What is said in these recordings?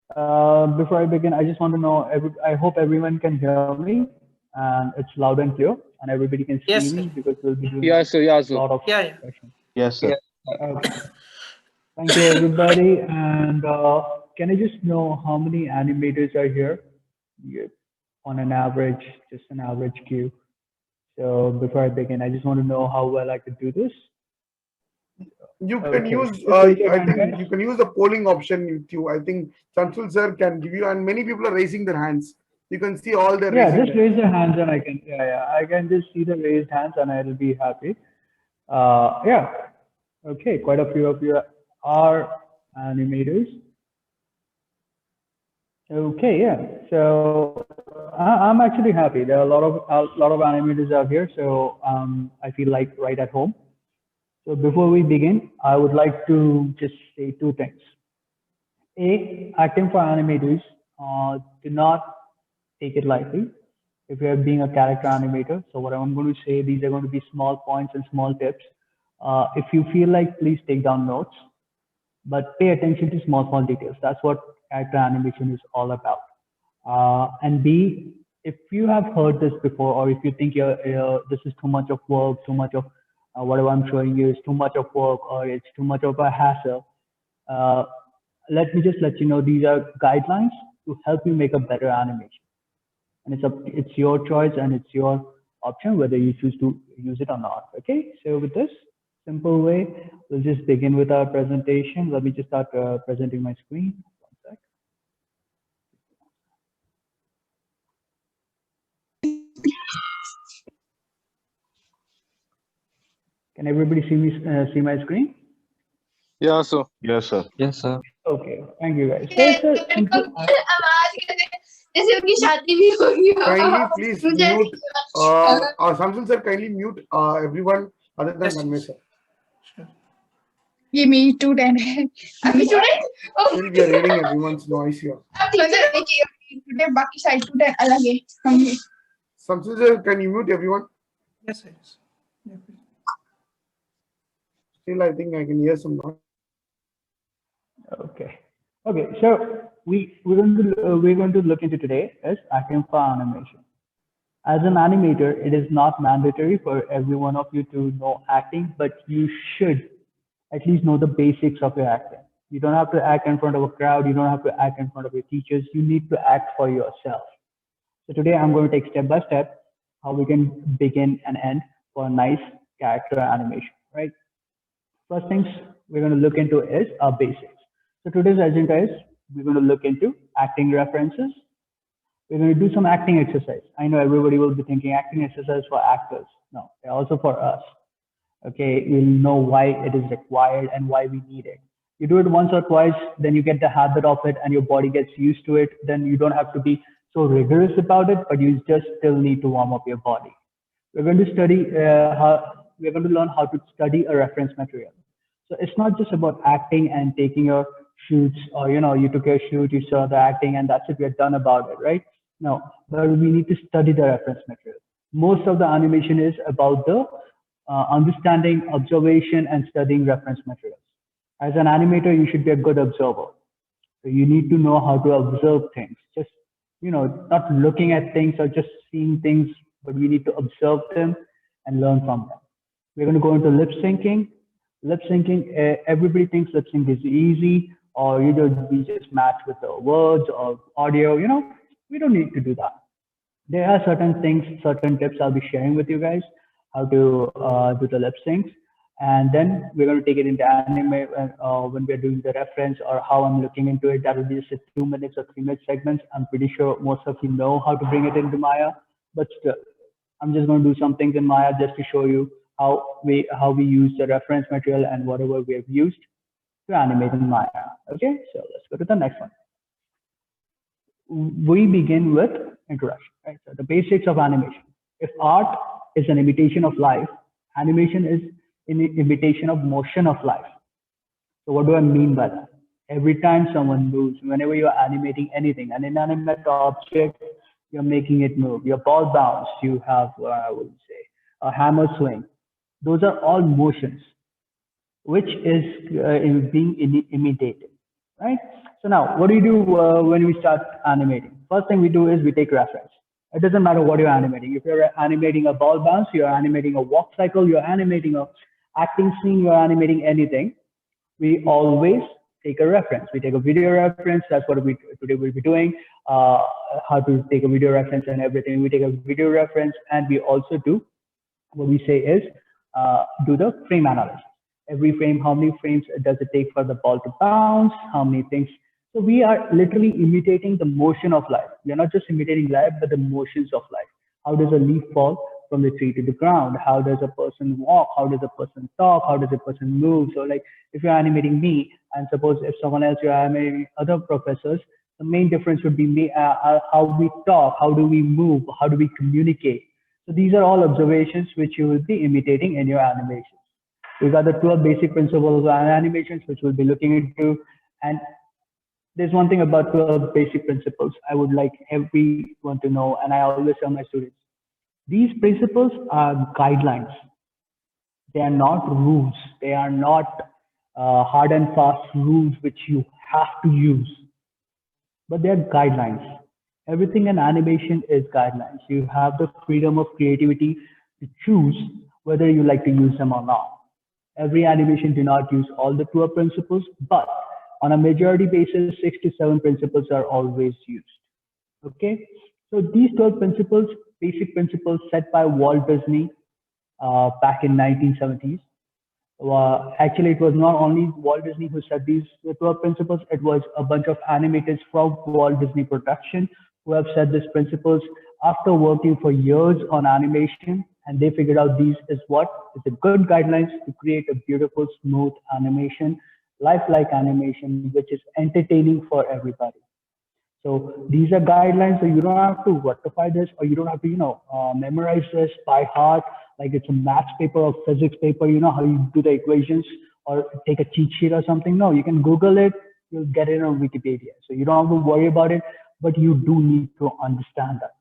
Before I begin, I just want to know, I hope everyone can hear me and it's loud and clear and everybody can see Yes, me sir. because we'll be doing Yes, sir. a Yes, sir. lot of Yeah, yeah. questions. Yes, sir. Yes, sir. Okay. Thank you, everybody. And can I just know how many animators are here? Yeah, on an average, just an average queue. So before I begin, I just want to know how well I could do this. You can Okay, use, just raise your I hand, think guys. you can use the polling option with you. I think Chanchul sir can give you, and many people are raising their hands. You can see all their Yeah, raising just their hands. raise your hands and I can, yeah, I can just see the raised hands and I'll be happy. Yeah, okay, quite a few of you are animators. Okay, yeah. So I'm actually happy. There are a lot of animators out here, so I feel like right at home. So before we begin, I would like to just say two things. A, acting for animators, do not take it lightly. If you're being a character animator, so what I'm going to say, these are going to be small points and small tips. If you feel like, please take down notes, but pay attention to small details. That's what character animation is all about. And B, if you have heard this before, or if you think this is too much of work, too much of whatever I'm showing you is too much of work, or it's too much of a hassle, uh, let me just let you know these are guidelines to help you make a better animation. And it's your choice and it's your option whether you choose to use it or not. Okay, so with this simple way, we'll just begin with our presentation. Let me just start presenting my screen. One sec. Can everybody see my screen? Yes, sir. Yes, sir. Yes, sir. Okay, thank you guys. So it's a simple. जैसे उनकी शादी भी होगी Kindly please मुझे mute. Samsul sir, kindly mute everyone other than Yes, Tanmay yes. sir. Sure. ये मेरी student है अभी Still we are student hearing everyone's noise here. Student बाकी सारे स्टूडेंट अलग है हम Samsul sir, can you mute everyone? Yes, yes. Yeah, please. Still, I think I can hear some noise. Okay. Okay. So we're going to look into today is acting for animation. As an animator, it is not mandatory for every one of you to know acting, but you should at least know the basics of your acting. You don't have to act in front of a crowd. You don't have to act in front of your teachers. You need to act for yourself. So today I'm going to take step by step how we can begin and end for a nice character animation, right? First things we're going to look into is our basics. So today's agenda is we're going to look into acting references. We're going to do some acting exercise. I know everybody will be thinking acting exercise for actors. No, they're also for us. Okay, you'll know why it is required and why we need it. You do it once or twice, then you get the habit of it and your body gets used to it. Then you don't have to be so rigorous about it, but you just still need to warm up your body. We're going to we're going to learn how to study a reference material. So it's not just about acting and taking your shoots or, you took your shoot, you saw the acting and that's it, we're done about it, right? No, but we need to study the reference material. Most of the animation is about the understanding, observation, and studying reference materials. As an animator, you should be a good observer. So you need to know how to observe things. Just, not looking at things or just seeing things, but we need to observe them and learn from them. We're going to go into lip syncing. Lip syncing, everybody thinks lip sync is easy, or either we just match with the words or audio. We don't need to do that. There are certain things, certain tips I'll be sharing with you guys how to do the lip syncs. And then we're going to take it into anime when we're doing the reference or how I'm looking into it. That will be just a 2 minutes or 3 minute segments. I'm pretty sure most of you know how to bring it into Maya, but still, I'm just going to do some things in Maya just to show you how we use the reference material and whatever we have used to animate in Maya. Okay, so let's go to the next one. We begin with introduction, right? So the basics of animation. If art is an imitation of life, animation is an imitation of motion of life. So what do I mean by that? Every time someone moves, whenever you're animating anything, an inanimate object, you're making it move. Your ball bounce, you have, I would say, a hammer swing. Those are all motions, which is being imitated. right? So now, what do you do when we start animating? First thing we do is we take reference. It doesn't matter what you're animating. If you're animating a ball bounce, you're animating a walk cycle, you're animating a acting scene, you're animating anything, we always take a reference. We take a video reference. That's what we today we'll be doing. Uh, how to take a video reference and everything. We take a video reference, and we also do what we say is do the frame analysis. Every frame, how many frames does it take for the ball to bounce? How many things? So we are literally imitating the motion of life. We are not just imitating life, but the motions of life. How does a leaf fall from the tree to the ground? How does a person walk? How does a person talk? How does a person move? So like if you're animating me, and suppose if someone else you're animating other professors, the main difference would be me, how we talk, how do we move, how do we communicate. So these are all observations which you will be imitating in your animations. We got the 12 basic principles of animations, which we'll be looking into. And there's one thing about 12 basic principles I would like everyone to know, and I always tell my students, these principles are guidelines. They are not rules. They are not hard and fast rules which you have to use, but they're guidelines. Everything in animation is guidelines. You have the freedom of creativity to choose whether you like to use them or not. Every animation do not use all the 12 principles, but on a majority basis, 6 to 7 principles are always used. Okay, so these 12 principles, basic principles set by Walt Disney back in 1970s. Actually, it was not only Walt Disney who set these 12 principles, it was a bunch of animators from Walt Disney Production who have set these principles after working for years on animation, and they figured out these is what is a good guidelines to create a beautiful, smooth animation, lifelike animation, which is entertaining for everybody. So these are guidelines, so you don't have to rectify this, or you don't have to, memorize this by heart, like it's a maths paper or physics paper, you know, how you do the equations, or take a cheat sheet or something. No, you can Google it, you'll get it on Wikipedia. So you don't have to worry about it, but you do need to understand that.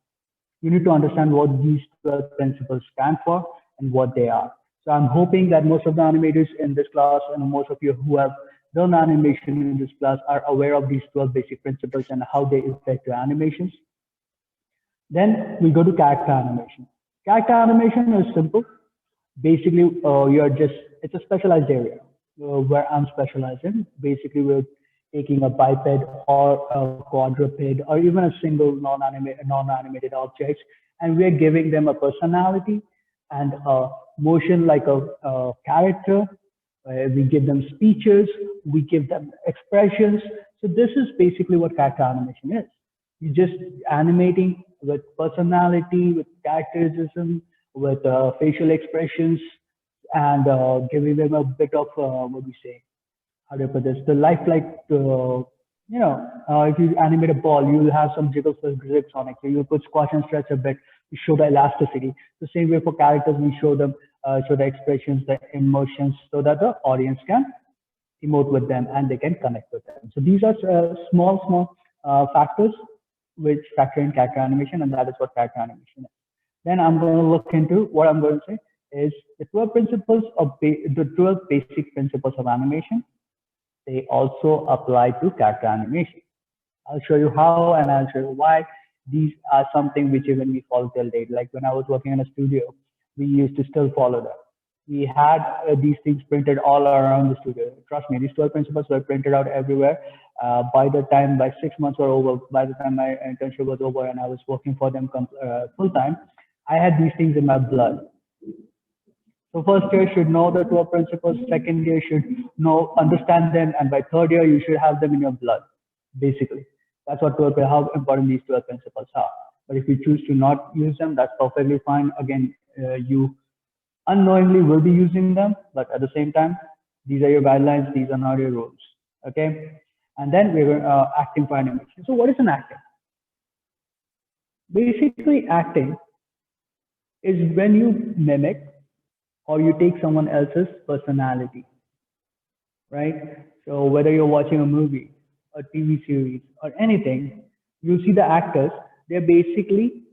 You need to understand what these 12 principles stand for and what they are. So I'm hoping that most of the animators in this class and most of you who have done animation in this class are aware of these 12 basic principles and how they affect your animations. Then we go to character animation. Character animation is simple. Basically, it's a specialized area where I'm specialized in. Basically, we're taking a biped or a quadruped or even a single non-animated object, and we're giving them a personality and a motion like a character. We give them speeches, we give them expressions. So this is basically what character animation is. You're just animating with personality, with characterism, with facial expressions, and giving them a bit of what we say, how do you put this? The lifelike, if you animate a ball, you'll have some jiggles and grips on it. So you put squash and stretch a bit to show the elasticity. The same way for characters, we show them, show the expressions, the emotions, so that the audience can emote with them and they can connect with them. So these are small factors which factor in character animation, and that is what character animation is. Then I'm going to look into what I'm going to say is the 12 principles of the 12 basic principles of animation. They also apply to character animation. I'll show you how and I'll show you why. These are something which even we follow till date. Like when I was working in a studio, we used to still follow them. We had these things printed all around the studio. Trust me, these 12 principles were printed out everywhere. By 6 months were over, by the time my internship was over and I was working for them full time, I had these things in my blood. So first year should know the 12 principles, second year should understand them, and by third year you should have them in your blood, basically. That's what 12, how important these 12 principles are. But if you choose to not use them, that's perfectly fine. Again, you unknowingly will be using them, but at the same time, these are your guidelines, these are not your rules, okay? And then we're acting for animation. So what is an acting? Basically, acting is when you mimic or you take someone else's personality, right? So whether you're watching a movie, a TV series, or anything, you'll see the actors, they're basically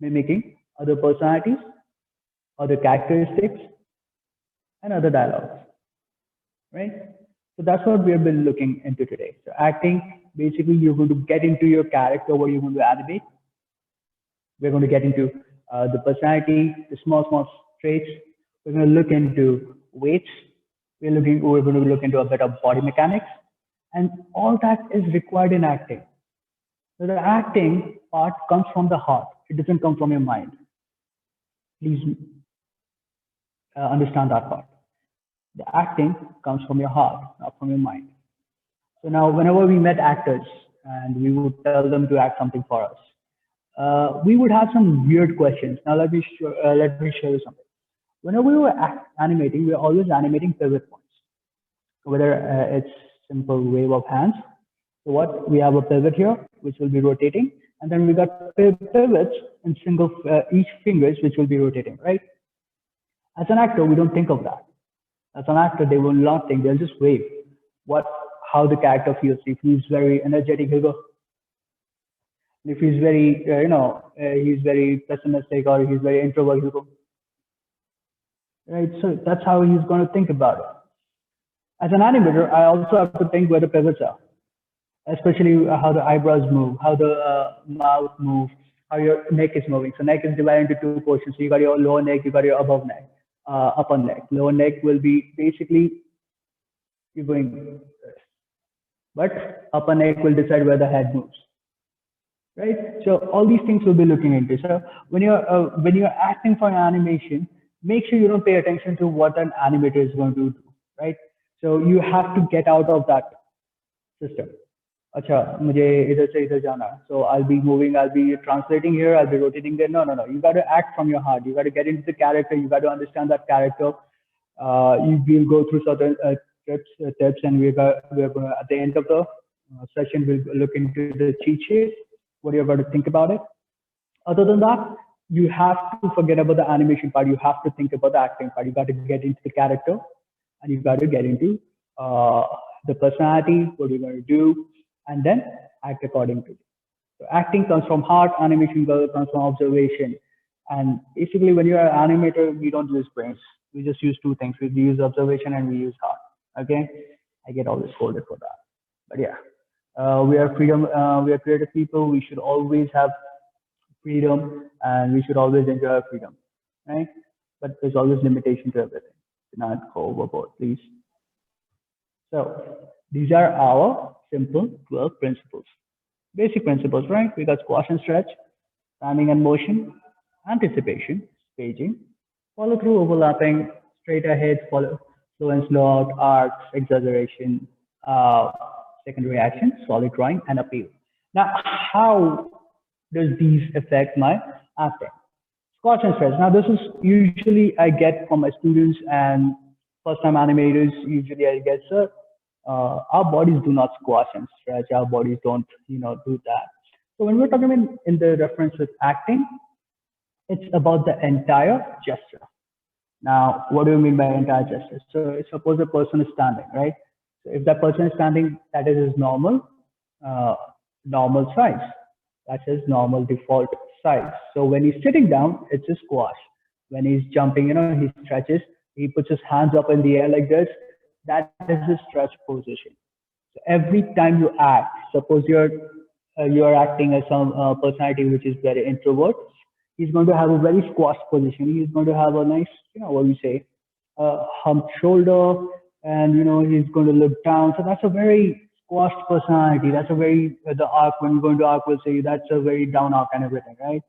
mimicking other personalities, other characteristics, and other dialogues, right? So that's what we've been looking into today. So acting, basically you're going to get into your character, what you're going to animate. We're going to get into the personality, the small traits. We're going to look into weights. We're going to look into a bit of body mechanics, and all that is required in acting. So the acting part comes from the heart. It doesn't come from your mind. Please understand that part. The acting comes from your heart, not from your mind. So now, whenever we met actors and we would tell them to act something for us, we would have some weird questions. Now, let me show you something. Whenever we were animating, we are always animating pivot points, whether it's simple wave of hands. So what we have a pivot here, which will be rotating, and then we got pivots in single each fingers, which will be rotating, right? As an actor, we don't think of that. As an actor, they will not think; they'll just wave. How the character feels. If he's very energetic, he'll go. If he's very, he's very pessimistic or he's very introvert, he'll go. Right. So that's how he's going to think about it. As an animator, I also have to think where the pivots are, especially how the eyebrows move, how the mouth moves, how your neck is moving. So neck is divided into two portions. So you got your lower neck, you got your above neck, upper neck. Lower neck will be basically you're going, but upper neck will decide where the head moves. Right. So all these things we'll be looking into. So when you're acting for an animation, make sure you don't pay attention to what an animator is going to do. Right. So you have to get out of that system. Acha, mujhe idhar se idhar jana. So I'll be moving, I'll be translating here, I'll be rotating there. No. You got to act from your heart. You got to get into the character. You got to understand that character. You will go through certain tips, and we're going to, at the end of the session, we'll look into the cheat sheet. What you're going to think about it. Other than that, you have to forget about the animation part. You have to think about the acting part. You got to get into the character, and you got to get into the personality, what you're going to do, and then act accordingly. So acting comes from heart, animation comes from observation. And basically, when you're an animator, we don't use brains. We just use two things. We use observation and we use heart. Okay? I get always scolded for that. But yeah. We are creative people. We should always have freedom, and we should always enjoy our freedom, right? But there's always limitation to everything. Do not go overboard, please. So these are our simple 12 principles, basic principles, right? We got squash and stretch, timing and motion, anticipation, staging, follow through, overlapping, straight ahead, follow, slow and slow out, arcs, exaggeration, secondary action, solid drawing, and appeal. Now, how does these affect my acting? Squash and stretch. Now, this is usually I get from my students and first-time animators. Usually, I get, sir, our bodies do not squash and stretch. Our bodies don't, do that. So when we're talking in the reference with acting, it's about the entire gesture. Now, what do you mean by entire gesture? So suppose a person is standing, right? So if that person is standing, that is his normal size. That's his normal default size. So when he's sitting down, it's a squash. When he's jumping, he stretches, he puts his hands up in the air like this. That is his stretch position. So every time you act, suppose you're acting as some personality which is very introvert, he's going to have a very squashed position. He's going to have a nice, what we say, humped shoulder, and he's going to look down. So that's a very squashed personality. That's a very the arc. When you're going to arc, we'll say that's a very down arc and everything, right?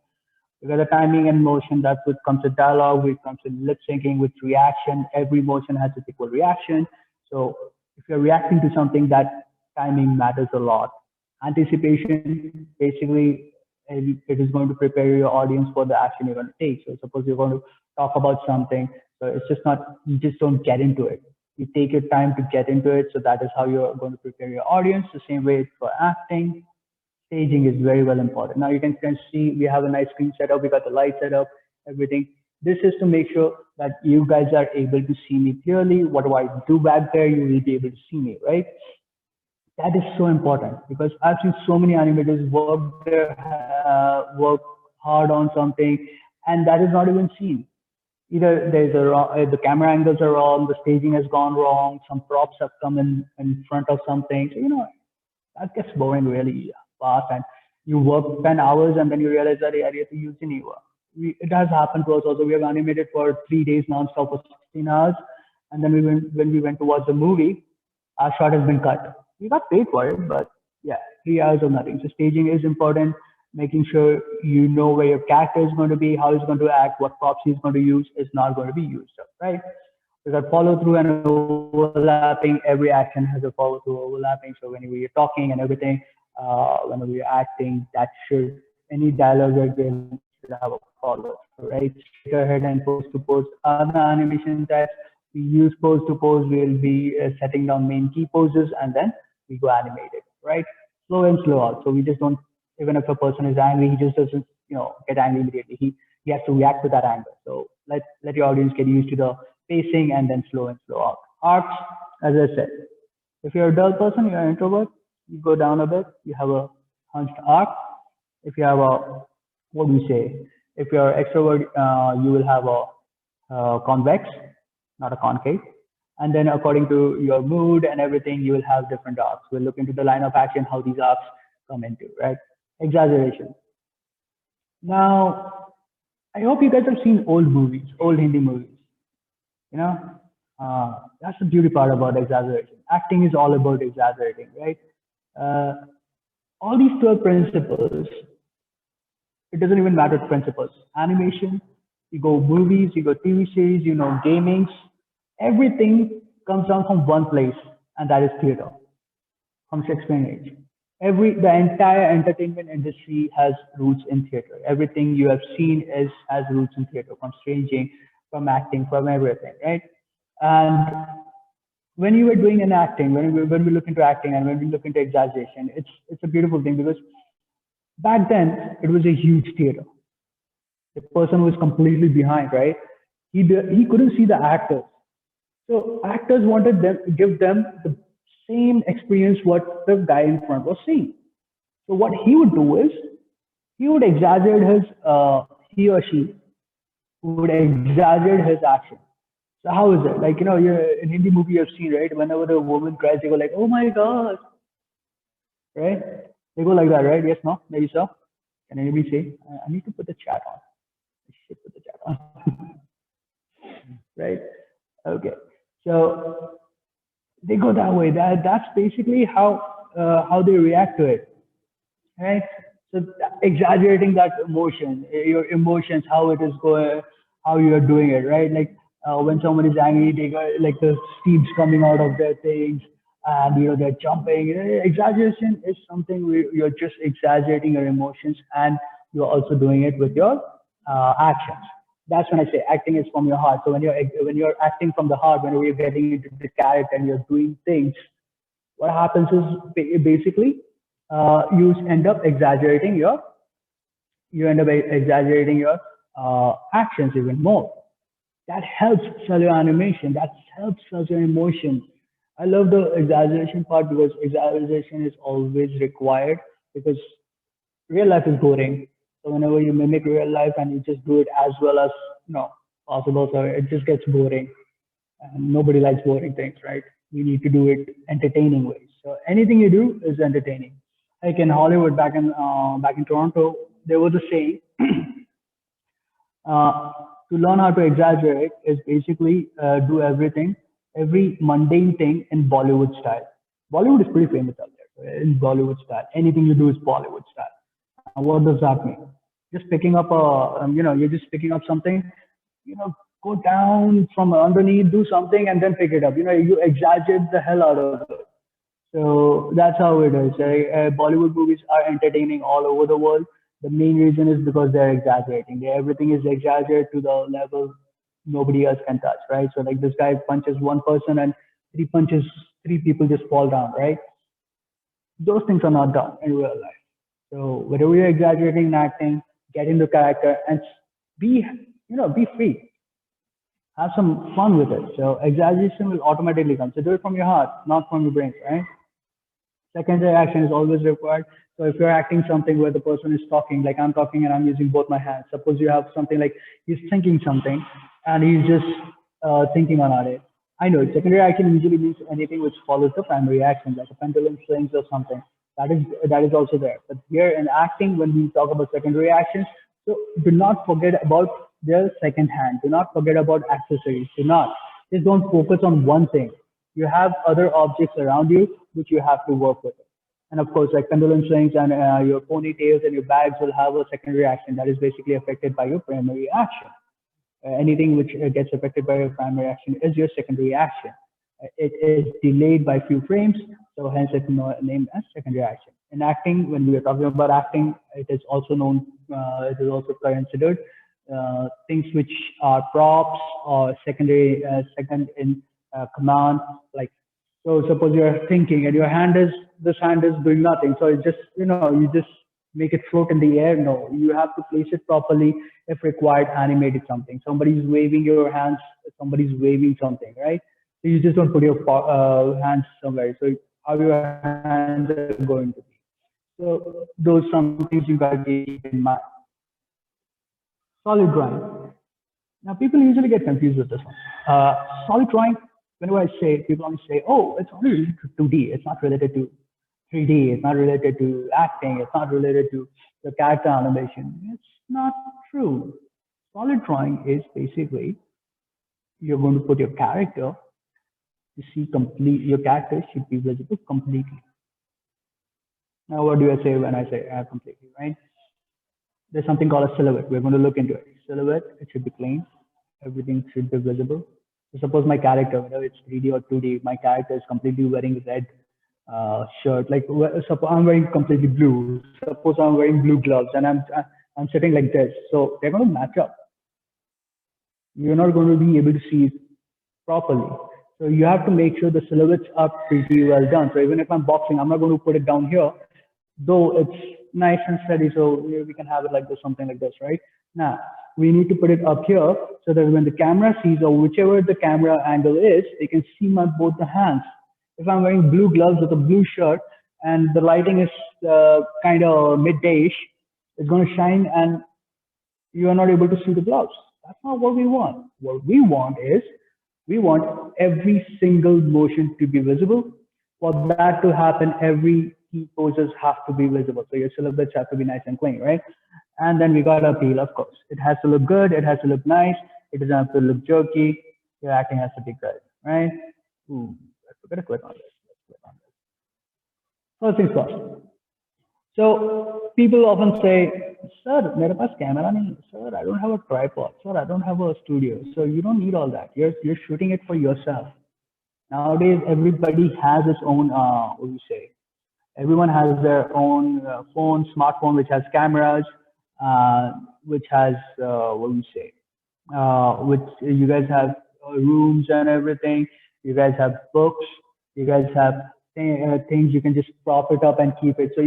You got the timing and motion. That's what comes with dialogue. It comes with lip syncing, with reaction. Every motion has its equal reaction. So if you're reacting to something, that timing matters a lot. Anticipation, basically, it is going to prepare your audience for the action you're going to take. So suppose you're going to talk about something. So it's just not, you just don't get into it. You take your time to get into it. So that is how you're going to prepare your audience. The same way for acting, staging is very well important. Now you can see we have a nice screen setup. We got the light set up, everything. This is to make sure that you guys are able to see me clearly. What do I do back there? You will be able to see me, right? That is so important because I've seen so many animators work hard on something and that is not even seen. Either there's a wrong, the camera angles are wrong, the staging has gone wrong, some props have come in front of something. So, that gets boring really fast. And you work 10 hours and then you realize that yeah, you have to use Geneva. It has happened to us also. We have animated for 3 days non-stop for 16 hours. And then when we went to watch the movie, our shot has been cut. We got paid for it, but yeah, 3 hours of nothing. So staging is important. Making sure you know where your character is going to be, how he's going to act, what props he's going to use is not going to be used up, right? We got follow through and overlapping. Every action has a follow through overlapping. So whenever you're talking and everything, whenever you're acting, that should any dialogue you're giving should have a follow through, right? Straight ahead and pose to pose. Other animation types we use pose to pose. We'll be setting down main key poses and then we go animated, right? Slow in, slow out. So we just don't, even if a person is angry, he just doesn't, get angry immediately. He has to react to that anger. So let your audience get used to the pacing and then slow in, slow out. Arcs, as I said, if you're a dull person, you're an introvert, you go down a bit, you have a hunched arc. If you have a, what do you say? If you're extrovert, you will have a convex, not a concave. And then according to your mood and everything, you will have different arcs. We'll look into the line of action, how these arcs come into, right? Exaggeration. Now, I hope you guys have seen old movies, old Hindi movies. You know, that's the beauty part about exaggeration. Acting is all about exaggerating, right? Uh, all these 12 principles, it doesn't even matter the principles. Animation, you go movies, you go TV series, gamings, everything comes down from one place, and that is theater, from Shakespearean age. The entire entertainment industry has roots in theater. Everything you have seen has roots in theater, from staging, from acting, from everything, right? And when you were doing an acting, when we look into acting and when we look into exaggeration, it's a beautiful thing because back then it was a huge theater. The person was completely behind, right? He couldn't see the actors, so actors wanted them give them the same experience what the guy in front was seeing. So what he would do is he would exaggerate he or she would exaggerate his action. So how is it? Like, in Hindi movie you've seen, right? Whenever the woman cries, they go like, "Oh my God," right? They go like that, right? Yes, no, maybe so. Can anybody say? I need to put the chat on. I should put the chat on, right? Okay. So they go that way. That's basically how they react to it, right? So exaggerating that emotion, your emotions, how it is going, how you are doing it, right? Like when someone is angry, they got like the steam's coming out of their things, and they're jumping. Exaggeration is something where you're just exaggerating your emotions, and you're also doing it with your actions. That's when I say acting is from your heart. So when you're acting from the heart, whenever you're getting into the character and you're doing things, what happens is basically you end up exaggerating your actions even more. That helps sell your animation. That helps sell your emotion. I love the exaggeration part because exaggeration is always required because real life is boring. So whenever you mimic real life and you just do it as well as possible, so it just gets boring. And nobody likes boring things, right? You need to do it entertaining ways. So anything you do is entertaining. Like in Hollywood, back in Toronto, there was a saying: to learn how to exaggerate is basically do every mundane thing in Bollywood style. Bollywood is pretty famous out there. So in Bollywood style, anything you do is Bollywood style. What does that mean? Just picking up you're just picking up something, go down from underneath, do something, and then pick it up. You exaggerate the hell out of it. So that's how it is. Bollywood movies are entertaining all over the world. The main reason is because they're exaggerating. Everything is exaggerated to the level nobody else can touch, right? So like this guy punches one person and three people just fall down, right? Those things are not done in real life. So whenever you're exaggerating and acting, get into character and be free. Have some fun with it. So exaggeration will automatically come. So do it from your heart, not from your brain, right? Secondary action is always required. So if you're acting something where the person is talking, like I'm talking and I'm using both my hands. Suppose you have something like he's thinking something and he's just thinking on it. I know secondary action usually means anything which follows the primary action, like a pendulum swings or something. That is also there. But here in acting, when we talk about secondary actions, so do not forget about the second hand. Do not forget about accessories. Do not. Just don't focus on one thing. You have other objects around you which you have to work with. And of course, like pendulum swings and your ponytails and your bags will have a secondary action that is basically affected by your primary action. Anything which gets affected by your primary action is your secondary action. It is delayed by few frames, so hence it's named as secondary action. In acting, when we are talking about acting, it is also known, it is also considered things which are props or secondary, second in command. Like, so suppose you're thinking and your hand is, this hand is doing nothing. So it just, you just make it float in the air. No, you have to place it properly. If required, animate it something. Somebody's waving your hands, somebody's waving something, right? So you just don't put your hands somewhere. So how your hands are going to be. So those some things you gotta keep in mind. Solid drawing. Now people usually get confused with this one. Solid drawing, whenever I say, people only say, oh, it's only related to 2D. It's not related to 3D. It's not related to acting. It's not related to the character animation. It's not true. Solid drawing is basically, you're going to put your character to see complete, your character should be visible completely. Now, what do I say when I say completely, right? There's something called a silhouette. We're going to look into it. Silhouette, it should be clean. Everything should be visible. So suppose my character, whether it's 3D or 2D, my character is completely wearing red shirt. Like suppose I'm wearing completely blue. Suppose I'm wearing blue gloves and I'm sitting like this. So they're going to match up. You're not going to be able to see it properly. So you have to make sure the silhouettes are pretty well done. So even if I'm boxing, I'm not going to put it down here, though it's nice and steady. So we can have it like this, something like this, right? Now we need to put it up here so that when the camera sees, or whichever the camera angle is, they can see my both the hands. If I'm wearing blue gloves with a blue shirt and the lighting is kind of midday-ish, it's going to shine and you are not able to see the gloves. That's not what we want. What we want is, we want every single motion to be visible. For that to happen, every key poses have to be visible. So your silhouettes have to be nice and clean, right? And then we got appeal, of course. It has to look good. It has to look nice. It doesn't have to look jerky. Your acting has to be good, right? Ooh, we're gonna click on this. Let's click on this. First things first. So people often say, sir, मेरे पास camera नहीं. Sir, I don't have a tripod. Sir, I don't have a studio. So you don't need all that. You're shooting it for yourself. Nowadays, everybody has its own, what do you say? Everyone has their own phone, smartphone, which has cameras, which has, what do you say? Which you guys have rooms and everything. You guys have books. You guys have things you can just prop it up and keep it. So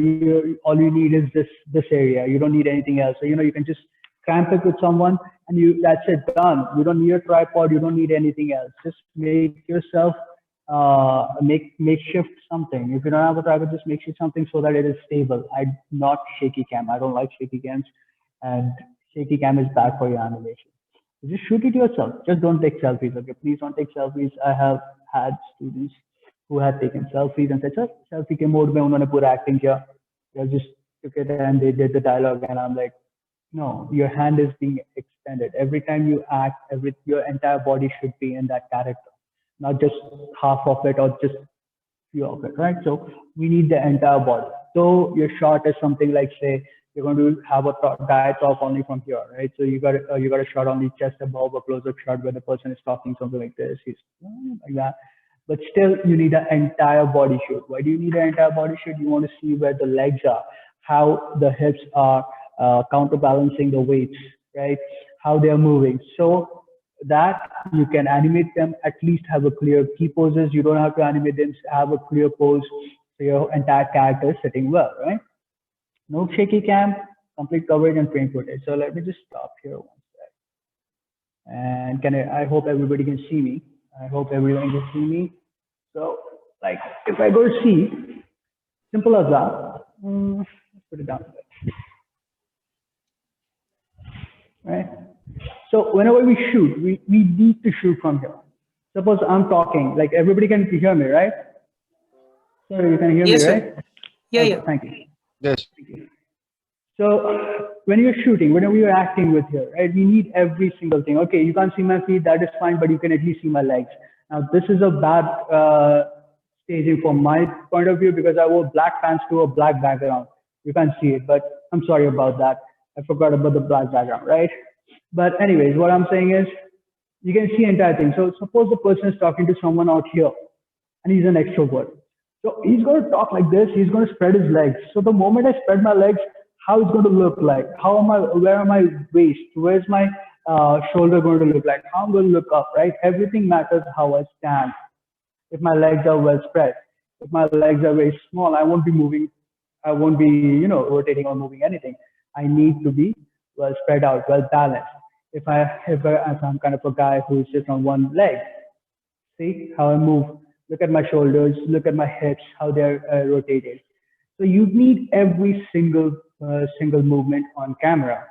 all you need is this area. You don't need anything else. So you can just cramp it with someone and that's it, done. You don't need a tripod. You don't need anything else. Just make yourself makeshift something. If you don't have a tripod, just makeshift something so that it is stable. Not shaky cam. I don't like shaky cams, and shaky cam is bad for your animation. So just shoot it yourself. Just don't take selfies. Okay, please don't take selfies. I have had students who had taken selfies and said, "Sir, selfie ke mode mein unhone pura acting kiya." They just took it and they did the dialogue, and I'm like, no, your hand is being extended. Every time you act, your entire body should be in that character, not just half of it or just few of it, right? So we need the entire body. So your shot is something like, say, you're going to have a guy talk only from here, right? So you got a shot only chest above, a close-up shot where the person is talking something like this, he's like that. But still, you need an entire body shoot. Why do you need an entire body shoot? You want to see where the legs are, how the hips are counterbalancing the weights, right? How they are moving. So that you can animate them, at least have a clear key poses. You don't have to animate them, have a clear pose. So your entire character is sitting well, right? No shaky cam, complete coverage and frame footage. So let me just stop here one sec. And I hope everybody can see me. I hope everyone can see me. So like if I go to C, simple as that. Let's put it down a bit. Right? So whenever we shoot, we need to shoot from here. Suppose I'm talking, like everybody can hear me, right? Sorry, you can hear me, Yes, right? sir. Yeah, Okay, yeah. thank you. Yes. So when you're shooting, whenever you're acting with here, right, we need every single thing. Okay, you can't see my feet, that is fine, but you can at least see my legs. Now this is a bad staging from my point of view because I wore black pants to a black background. You can't see it, but I'm sorry about that. I forgot about the black background, right? But anyways, what I'm saying is you can see entire thing. So suppose the person is talking to someone out here and he's an extrovert. So he's going to talk like this. He's going to spread his legs. So the moment I spread my legs, how it's going to look like? How am I? Where am my waist? Where's my shoulder going to look like? How I'm going to look up, right? Everything matters how I stand. If my legs are well spread, if my legs are very small, I won't be moving. I won't be, rotating or moving anything. I need to be well spread out, well balanced. If I'm kind of a guy who is just on one leg, see how I move. Look at my shoulders. Look at my hips, how they're rotated. So you need every single movement on camera.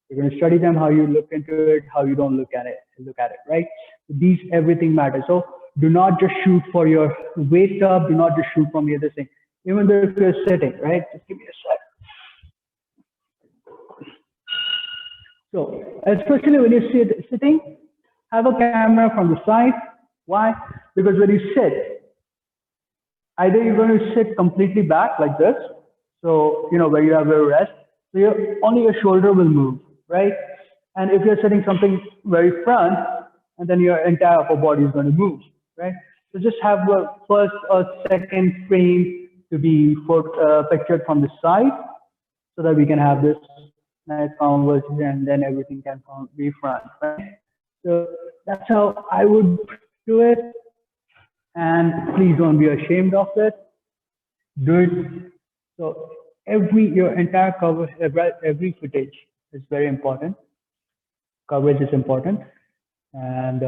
You're going to study them, how you look into it, how you don't look at it, right? These everything matters. So do not just shoot for your waist up. Do not just shoot from the other thing. Even though if you're sitting, right? Just give me a sec. So especially when you're sitting, have a camera from the side. Why? Because when you sit, either you're going to sit completely back like this, so where you have your rest, so only your shoulder will move, right? And if you're sitting something very front, and then your entire upper body is going to move, right? So just have the first or second frame to be pictured from the side, so that we can have this nice conversation, and then everything can be front, right? So that's how I would do it. And please don't be ashamed of it. Do it. So your entire cover, every footage is very important. Coverage is important, and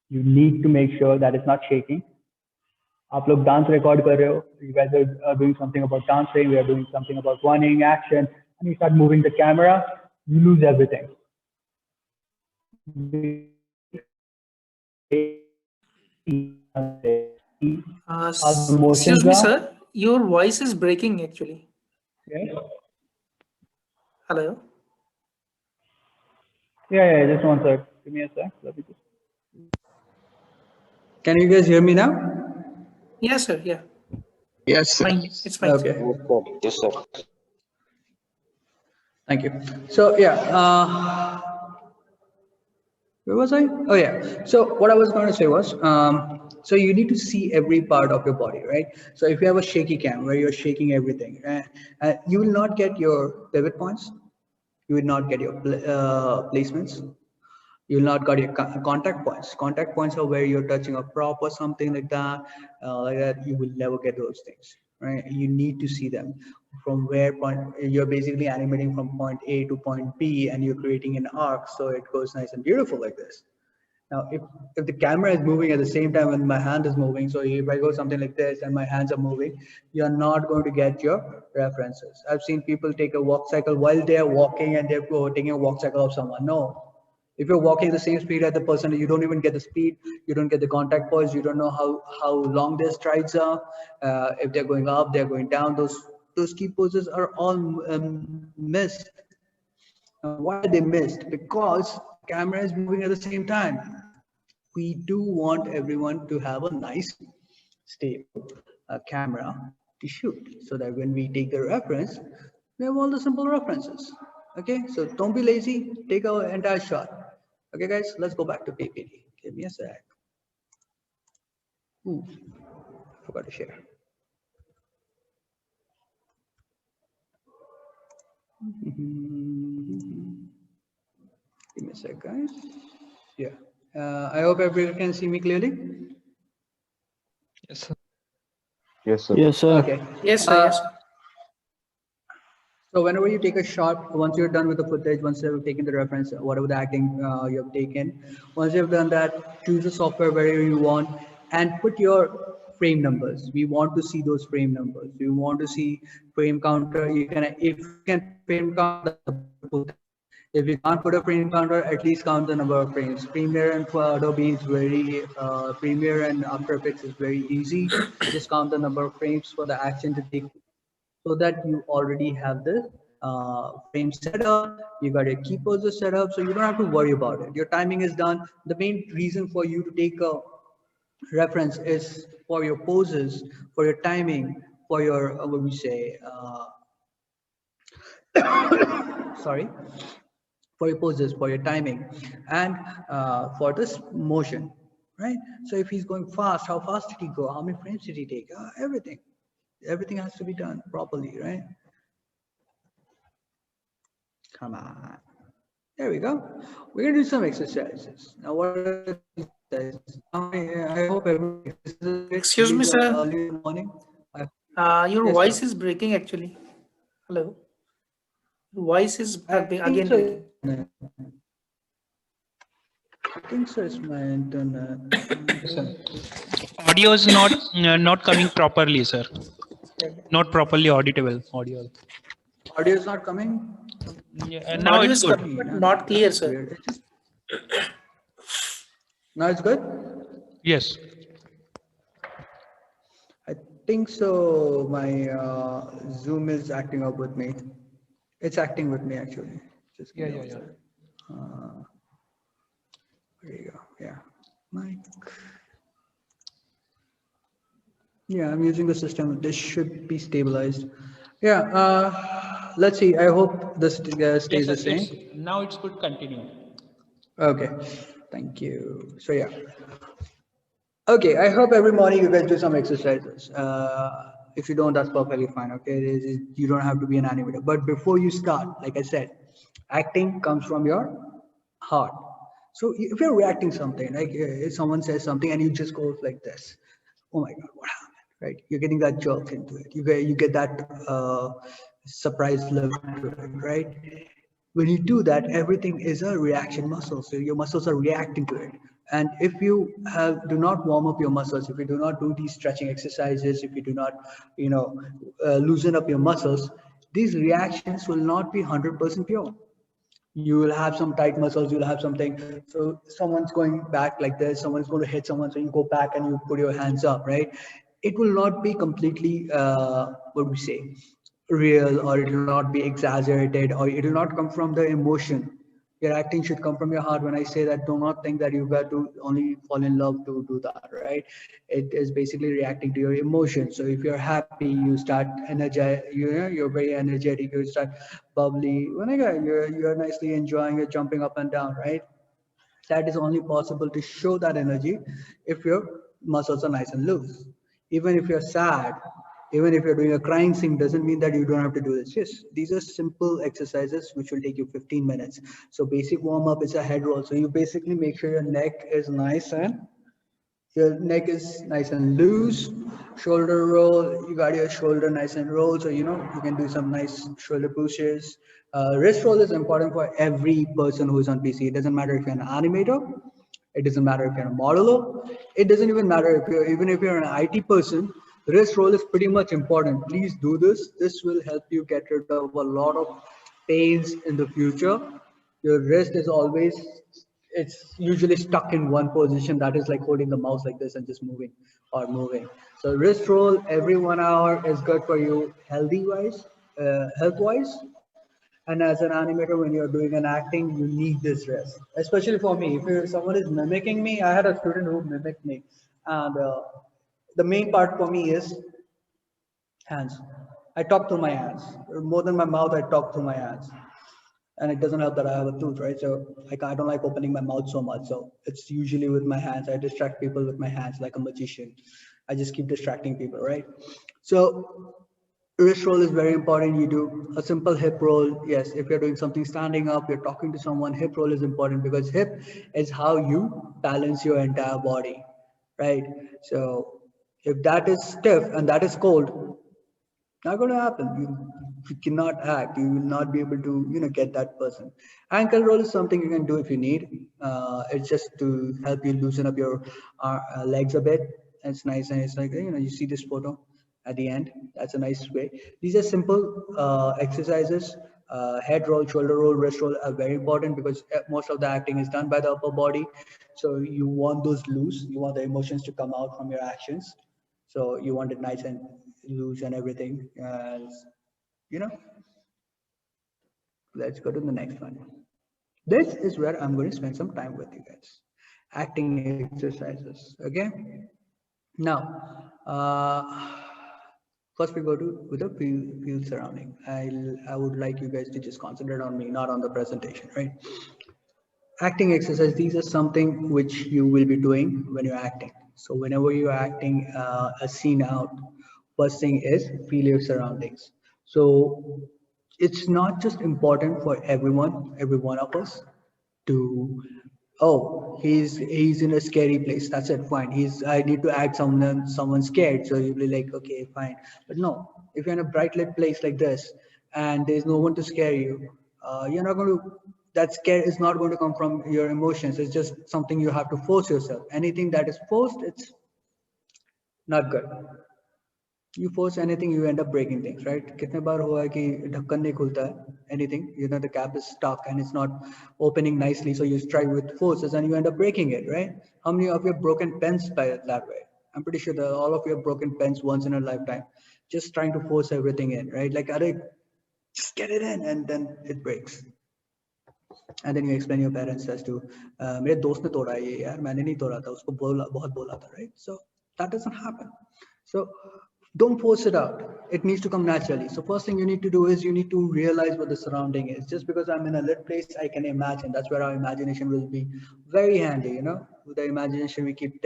you need to make sure that it's not shaking. आप लोग dance record कर रहे हो, you guys are doing something about dancing, we are doing something about running, action, and you start moving the camera, you lose everything. How the Excuse motions me, are. sir. Your voice is breaking actually. Yes. Hello. Yeah, just one sec. Give me a sec. Let me just... Can you guys hear me now? Yes, sir. Yeah. Yes, sir. Fine. It's fine. Okay. Yes, sir. Thank you. So yeah, where was I? Oh yeah. So what I was going to say was, so you need to see every part of your body, right? So if you have a shaky cam where you're shaking everything, you will not get your pivot points. You will not get your placements. You will not get your contact points. Contact points are where you're touching a prop or something like that. You will never get those things, right? You need to see them from where point you're basically animating from point A to point B, and you're creating an arc so it goes nice and beautiful like this. Now, if the camera is moving at the same time when my hand is moving, so if I go something like this and my hands are moving, you're not going to get your references. I've seen people take a walk cycle while they're walking and they're taking a walk cycle of someone. No. If you're walking at the same speed as the person, you don't even get the speed, you don't get the contact points, you don't know how long their strides are, if they're going up, they're going down, those key poses are all missed. Why are they missed? Because the camera is moving at the same time. We do want everyone to have a nice, stable camera to shoot, so that when we take the reference, we have all the simple references. Okay, so don't be lazy, take our entire shot. Okay guys, let's go back to PPT. Give me a sec. Ooh, forgot to share. Give me a sec, guys. Yeah, I hope everyone can see me clearly. Yes, sir. Yes, sir. Yes, sir. Okay. Yes, sir. Yes. So whenever you take a shot, once you're done with the footage, once you've taken the reference, whatever the acting you have taken, once you've done that, choose the software wherever you want and put your frame numbers. We want to see those frame numbers. We want to see frame counter. You can, if you can frame count, If you can't put a frame counter, at least count the number of frames. Premiere and for Adobe is very, Premiere and After Effects is very easy. Just count the number of frames for the action to take, so that you already have the frame set up. You got your key poses set up, so you don't have to worry about it. Your timing is done. The main reason for you to take a reference is for your poses, for your timing, for your, what we say, sorry, for your poses, for your timing, and for this motion, right? So if he's going fast, how fast did he go? How many frames did he take? Everything has to be done properly, right? Come on. There we go. We're gonna do some exercises. Now, what are these exercises? I hope everybody. Excuse me, sir. Early in the morning. Your Yes, voice sir. is breaking actually. Hello. Your voice is again think so. breaking. I think so. It's my internet. Audio is not coming properly, sir. Not properly auditable. Audio. Audio is not coming. Yeah, now Audio it's is good. coming, but not clear, sir. Now it's good. Yes. I think so. My Zoom is acting up with me. It's acting with me actually. Just give me one second. There you go. Yeah. Mic. Yeah, I'm using the system. This should be stabilized. Yeah. Let's see. I hope this stays the same. Now it's good. Continue. Okay. Thank you. So yeah. Okay, I hope every morning you guys do some exercises. If you don't, that's perfectly fine. Okay, you don't have to be an animator. But before you start, like I said, acting comes from your heart. So if you're reacting something, like if someone says something and you just go like this, oh my God, what happened? Right? You're getting that jerk into it. You get that surprise look to it, right? When you do that, everything is a reaction muscle. So your muscles are reacting to it. And if you do not warm up your muscles, if you do not do these stretching exercises, if you do not, loosen up your muscles, these reactions will not be 100% pure. You will have some tight muscles, you'll have something. So someone's going back like this, someone's going to hit someone, so you go back and you put your hands up, right? It will not be completely, what we say, real, or it will not be exaggerated, or it will not come from the emotion. Your acting should come from your heart. When I say that, do not think that you got to only fall in love to do that, right? It is basically reacting to your emotions. So if you're happy, you start energize, you're very energetic, you start bubbly. When you're nicely enjoying, you're jumping up and down, right? That is only possible to show that energy if your muscles are nice and loose. Even if you're sad, even if you're doing a crying scene, doesn't mean that you don't have to do this. Yes, these are simple exercises which will take you 15 minutes. So basic warm up is a head roll. So you basically make sure your neck is nice and loose. Shoulder roll, you got your shoulder nice and roll, so you can do some nice shoulder pushers. Wrist roll is important for every person who is on PC. It doesn't matter if you're an animator, it doesn't matter if you're a modeler, it doesn't even matter if you're an IT person. Wrist roll is pretty much important. Please do this. This will help you get rid of a lot of pains in the future. Your wrist is always, it's usually stuck in one position, that is like holding the mouse like this and just moving. So wrist roll every 1 hour is good for you health wise. And as an animator, when you're doing an acting, you need this rest, especially for me. If someone is mimicking me, I had a student who mimicked me, and the main part for me is hands. I talk through my hands more than my mouth. I talk through my hands. And it doesn't help that I have a tooth, right? So I don't like opening my mouth so much. So it's usually with my hands. I distract people with my hands like a magician. I just keep distracting people, right? So wrist roll is very important. You do a simple hip roll. Yes, if you're doing something standing up, you're talking to someone, hip roll is important because hip is how you balance your entire body, right? So if that is stiff and that is cold, not going to happen. You cannot act. You will not be able to get that person. Ankle roll is something you can do if you need. It's just to help you loosen up your legs a bit. It's nice, and it's like you see this photo at the end. That's a nice way. These are simple exercises. Head roll, shoulder roll, wrist roll are very important because most of the acting is done by the upper body. So you want those loose. You want the emotions to come out from your actions. So you want it nice and loose and everything. You know, let's go to the next one. This is where I'm going to spend some time with you guys. Acting exercises. Okay. Now, first we go to with the field surrounding. I would like you guys to just concentrate on me, not on the presentation, right? Acting exercise. These are something which you will be doing when you're acting. So whenever you're acting a scene out, first thing is feel your surroundings. So it's not just important for everyone, every one of us, to oh he's in a scary place, that's it, fine, he's I need to act someone scared, so you'll be like okay fine. But no, if you're in a bright lit place like this and there's no one to scare you, you're not going to, that scare is not going to come from your emotions, it's just something you have to force yourself. Anything that is forced, it's not good. You force anything, you end up breaking things, right? कितने बार हुआ है कि ढक्कन नहीं खुलता है, anything, you know, the cap is stuck and it's not opening nicely, so you try with forces and you end up breaking it, right? How many of you have broken pens by that way? I'm pretty sure that all of you have broken pens once in a lifetime, just trying to force everything in, right? Like, just get it in, and then it breaks. And then you explain your parents as to मेरे दोस्त ने तोड़ा ये यार, मैंने नहीं तोड़ा था, उसको बहुत बोला था, right? So that doesn't happen. So don't force it out. It needs to come naturally. So first thing you need to do is you need to realize what the surrounding is. Just because I'm in a lit place, I can imagine. That's where our imagination will be very handy, you know, with the imagination we keep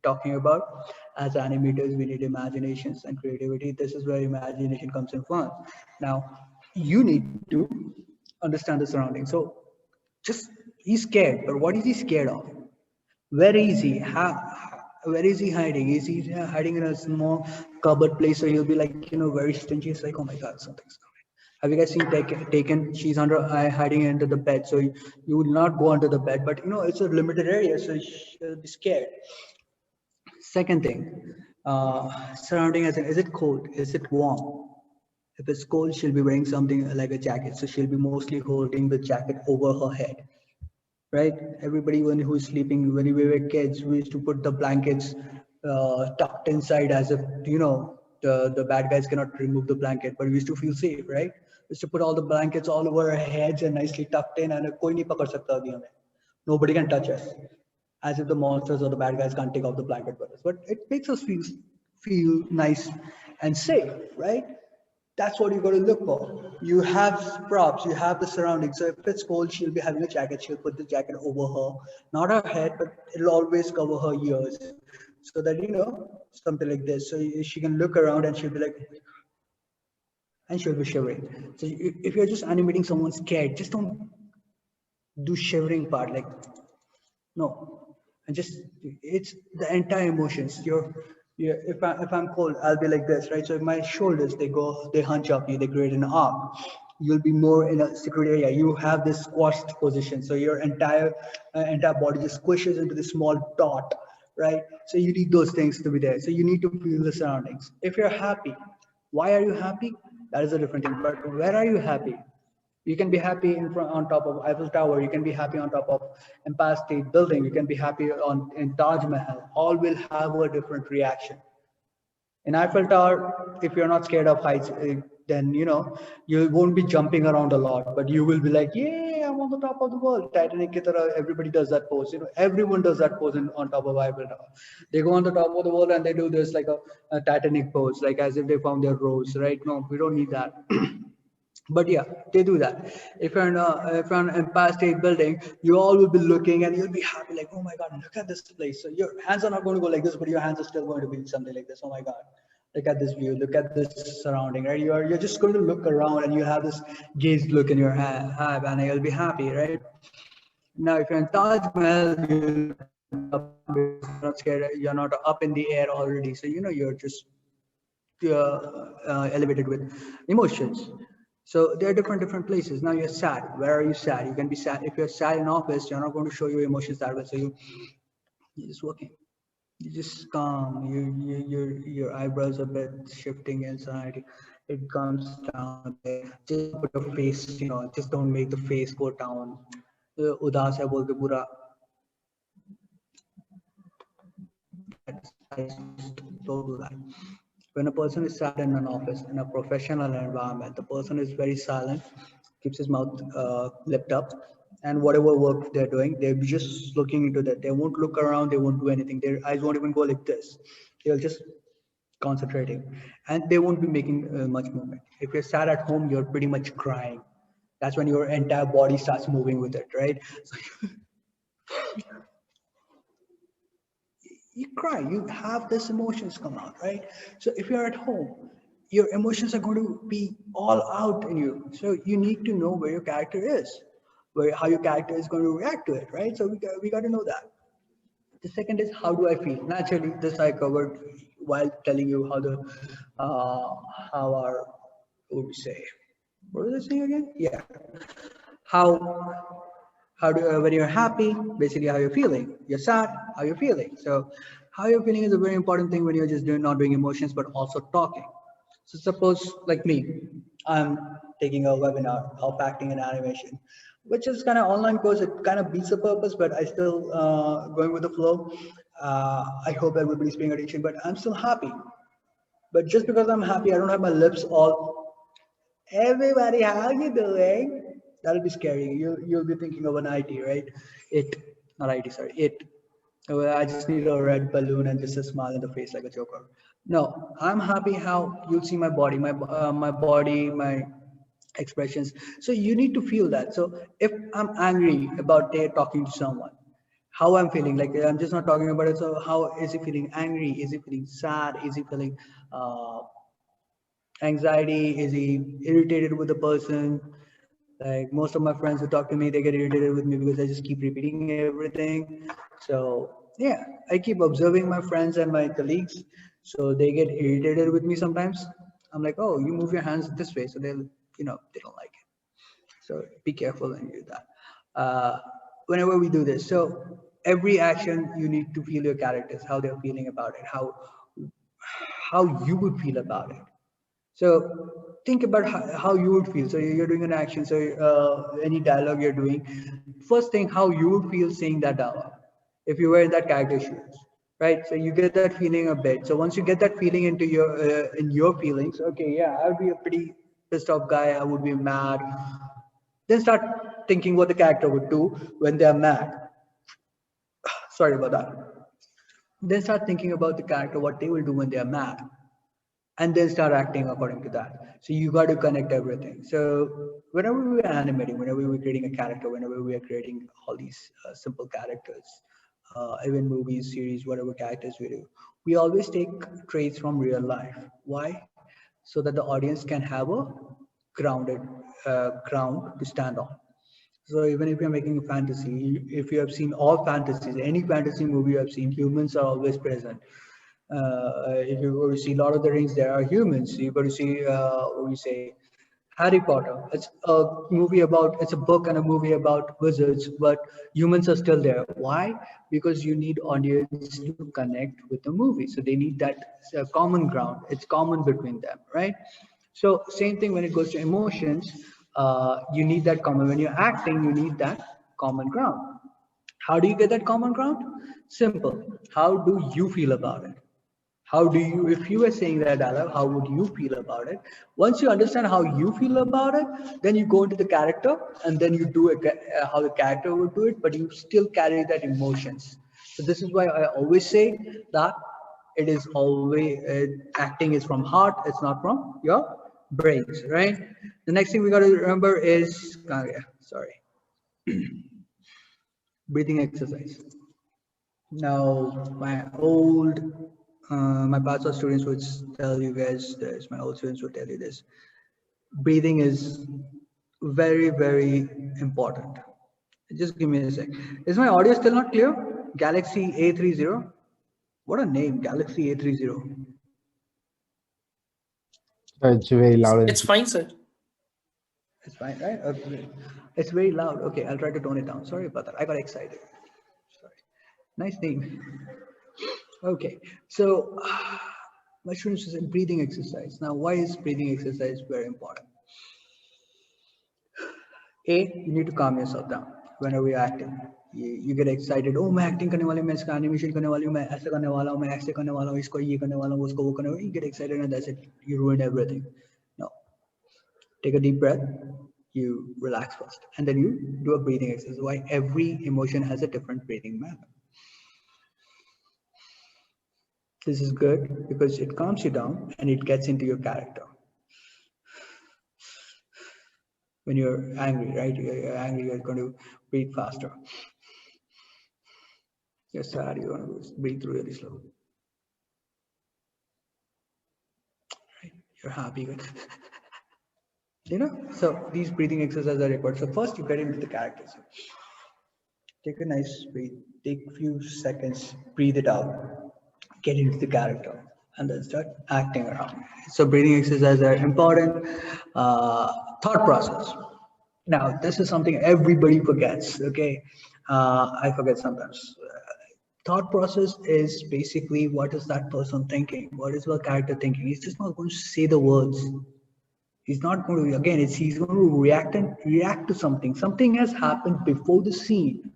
talking about. As animators, we need imaginations and creativity. This is where imagination comes in fun. Now, you need to understand the surrounding. So just, he's scared, but what is he scared of? Where is he? Where is he hiding? Is he hiding in a small cupboard place? So he'll be like, you know, very stingy. It's like, oh my God, something's coming. Have you guys seen Taken? She's hiding under the bed. So you will not go under the bed, but you know, it's a limited area. So she'll be scared. Second thing, surrounding as in, is it cold? Is it warm? If it's cold, she'll be wearing something like a jacket. So she'll be mostly holding the jacket over her head. Right? Everybody, when who's sleeping, when we were kids, we used to put the blankets tucked inside as if, you know, the bad guys cannot remove the blanket, but we used to feel safe, right? We used to put all the blankets all over our heads and nicely tucked in, and koi nahi pakad sakta abhi hame. Nobody can touch us, as if the monsters or the bad guys can't take off the blanket for us. But it makes us feel nice and safe, right? That's what you got to look for. You have props, you have the surroundings. So if it's cold, she'll be having a jacket. She'll put the jacket over her, not her head, but it'll always cover her ears, so that, you know, something like this. So she can look around and she'll be like, and she'll be shivering. So if you're just animating someone scared, just don't do shivering part. Like, no, and just, it's the entire emotions. If I'm cold, I'll be like this, right? So if my shoulders, they hunch up, they create an arc. You'll be more in a secret area. You have this squashed position, so your entire body just squishes into this small dot, right? So you need those things to be there. So you need to feel the surroundings. If you're happy, why are you happy? That is a different thing. But where are you happy? You can be happy on top of Eiffel Tower. You can be happy on top of Empire State Building. You can be happy in Taj Mahal. All will have a different reaction. In Eiffel Tower, if you're not scared of heights, then you know you won't be jumping around a lot. But you will be like, "Yeah, I'm on the top of the world." Titanic ki tarah, everybody does that pose. You know, everyone does that pose on top of Eiffel Tower. They go on the top of the world and they do this like a Titanic pose, like as if they found their rose. Right? No, we don't need that. But yeah, they do that. If you're in an Empire State Building, you all will be looking and you'll be happy, like, oh my God, look at this place. So your hands are not going to go like this, but your hands are still going to be something like this. Oh my God, look at this view, look at this surrounding, right? You're just going to look around and you have this gaze look in your hand, and you'll be happy, right? Now, if you're in Taj Mahal, you're not scared, you're not up in the air already. So, you know, you're just elevated with emotions. So there are different places. Now you're sad. Where are you sad? You can be sad. If you're sad in office, you're not going to show your emotions that way. So you're just working. You just calm. Your eyebrows a bit shifting inside. it comes down to just don't put your face, just don't make the face go down. Udas hai bol ke pura. Don't do that. When a person is sat in an office in a professional environment, the person is very silent, keeps his mouth lipped up, and whatever work they're doing, they're just looking into that. They won't look around, they won't do anything. Their eyes won't even go like this. They'll just concentrating, and they won't be making much movement. If you're sat at home, you're pretty much crying. That's when your entire body starts moving with it, right? So you cry, you have this emotions come out, right? So if you're at home, your emotions are going to be all out in you. So you need to know where your character is, how your character is going to react to it, right? So we got to know that. The second is, how do I feel? Naturally, this I covered while telling you how our, what do we say? What was I saying again? Yeah. How do when you're happy, basically how you're feeling. You're sad, how you're feeling. So how you're feeling is a very important thing when you're just not doing emotions, but also talking. So suppose like me, I'm taking a webinar of acting and animation, which is kind of online course. It kind of beats the purpose, but I still going with the flow. I hope everybody's paying attention, but I'm still happy. But just because I'm happy, I don't have my lips all, everybody, how you doing? That'll be scary. You'll be thinking of an IT, right? It, not IT, sorry. It. Oh, I just need a red balloon and just a smile in the face like a joker. No, I'm happy how you'll see my body, my body, my expressions. So you need to feel that. So if I'm angry about talking to someone, how I'm feeling, like I'm just not talking about it. So how is he feeling? Angry? Is he feeling sad? Is he feeling anxiety? Is he irritated with the person? Like most of my friends who talk to me, they get irritated with me because I just keep repeating everything. So yeah, I keep observing my friends and my colleagues. So they get irritated with me sometimes. I'm like, oh, you move your hands this way. So they'll, they don't like it. So be careful when you do that. Whenever we do this, so every action, you need to feel your characters, how they're feeling about it, how you would feel about it. So think about how you would feel. So you're doing an action. So any dialogue you're doing, first thing, how you would feel saying that dialogue if you were in that character shoes, right? So you get that feeling a bit. So once you get that feeling into your feelings, okay, yeah, I would be a pretty pissed off guy. I would be mad. Then start thinking what the character would do when they're mad. Sorry about that. Then start thinking about the character, what they will do when they're mad, and then start acting according to that. So you got to connect everything. So whenever we're animating, whenever we're creating a character, whenever we are creating all these simple characters, even movies, series, whatever characters we do, we always take traits from real life. Why? So that the audience can have a grounded ground to stand on. So even if you're making a fantasy, if you have seen all fantasies, any fantasy movie you have seen, humans are always present. If you go to see Lord of the Rings, there are humans. You go to see, what we say, Harry Potter. It's a movie about, it's a book and a movie about wizards, but humans are still there. Why? Because you need audience to connect with the movie. So they need that common ground. It's common between them, right? So same thing when it goes to emotions, you need that common, when you're acting, you need that common ground. How do you get that common ground? Simple. How do you feel about it? How do you, if you were saying that dialogue, how would you feel about it? Once you understand how you feel about it, then you go into the character and then you do it how the character would do it, but you still carry that emotions. So this is why I always say that it is always, acting is from heart, it's not from your brains, right? The next thing we got to remember is, sorry, breathing exercise. Now, my past students would tell you guys this, my old students would tell you this. Breathing is very, very important. Just give me a sec. Is my audio still not clear? Galaxy A30? What a name, Galaxy A30. It's very loud. It's fine, sir. It's fine, right? Okay. It's very loud. Okay, I'll try to tone it down. Sorry about that. I got excited. Sorry. Nice name. Okay, so My students say breathing exercise. Now, why is breathing exercise very important? You need to calm yourself down whenever you're acting. You get excited. Oh, मैं acting करने वाली हूँ, मैं इसका animation करने वाली हूँ, मैं ऐसे करने वाला हूँ, मैं ऐसे करने वाला हूँ, इसको ये करने वाला हूँ, उसको वो करने वाला हूँ. You get excited and that's it. You ruin everything. No. Take a deep breath. You relax first, and then you do a breathing exercise. Why? Every emotion has a different breathing manner. This is good because it calms you down and it gets into your character. When you're angry, right? You're angry, you're going to breathe faster. You're sad, you're going to breathe really slow. Right? You're happy. So these breathing exercises are required. So first you get into the characters. Take a nice breath, take a few seconds, breathe it out, get into the character, and then start acting around. So breathing exercises are important. Thought process. Now, this is something everybody forgets, okay? I forget sometimes. Thought process is basically what is that person thinking? What is the character thinking? He's just not going to say the words. He's not going to, again, he's going to react to something. Something has happened before the scene,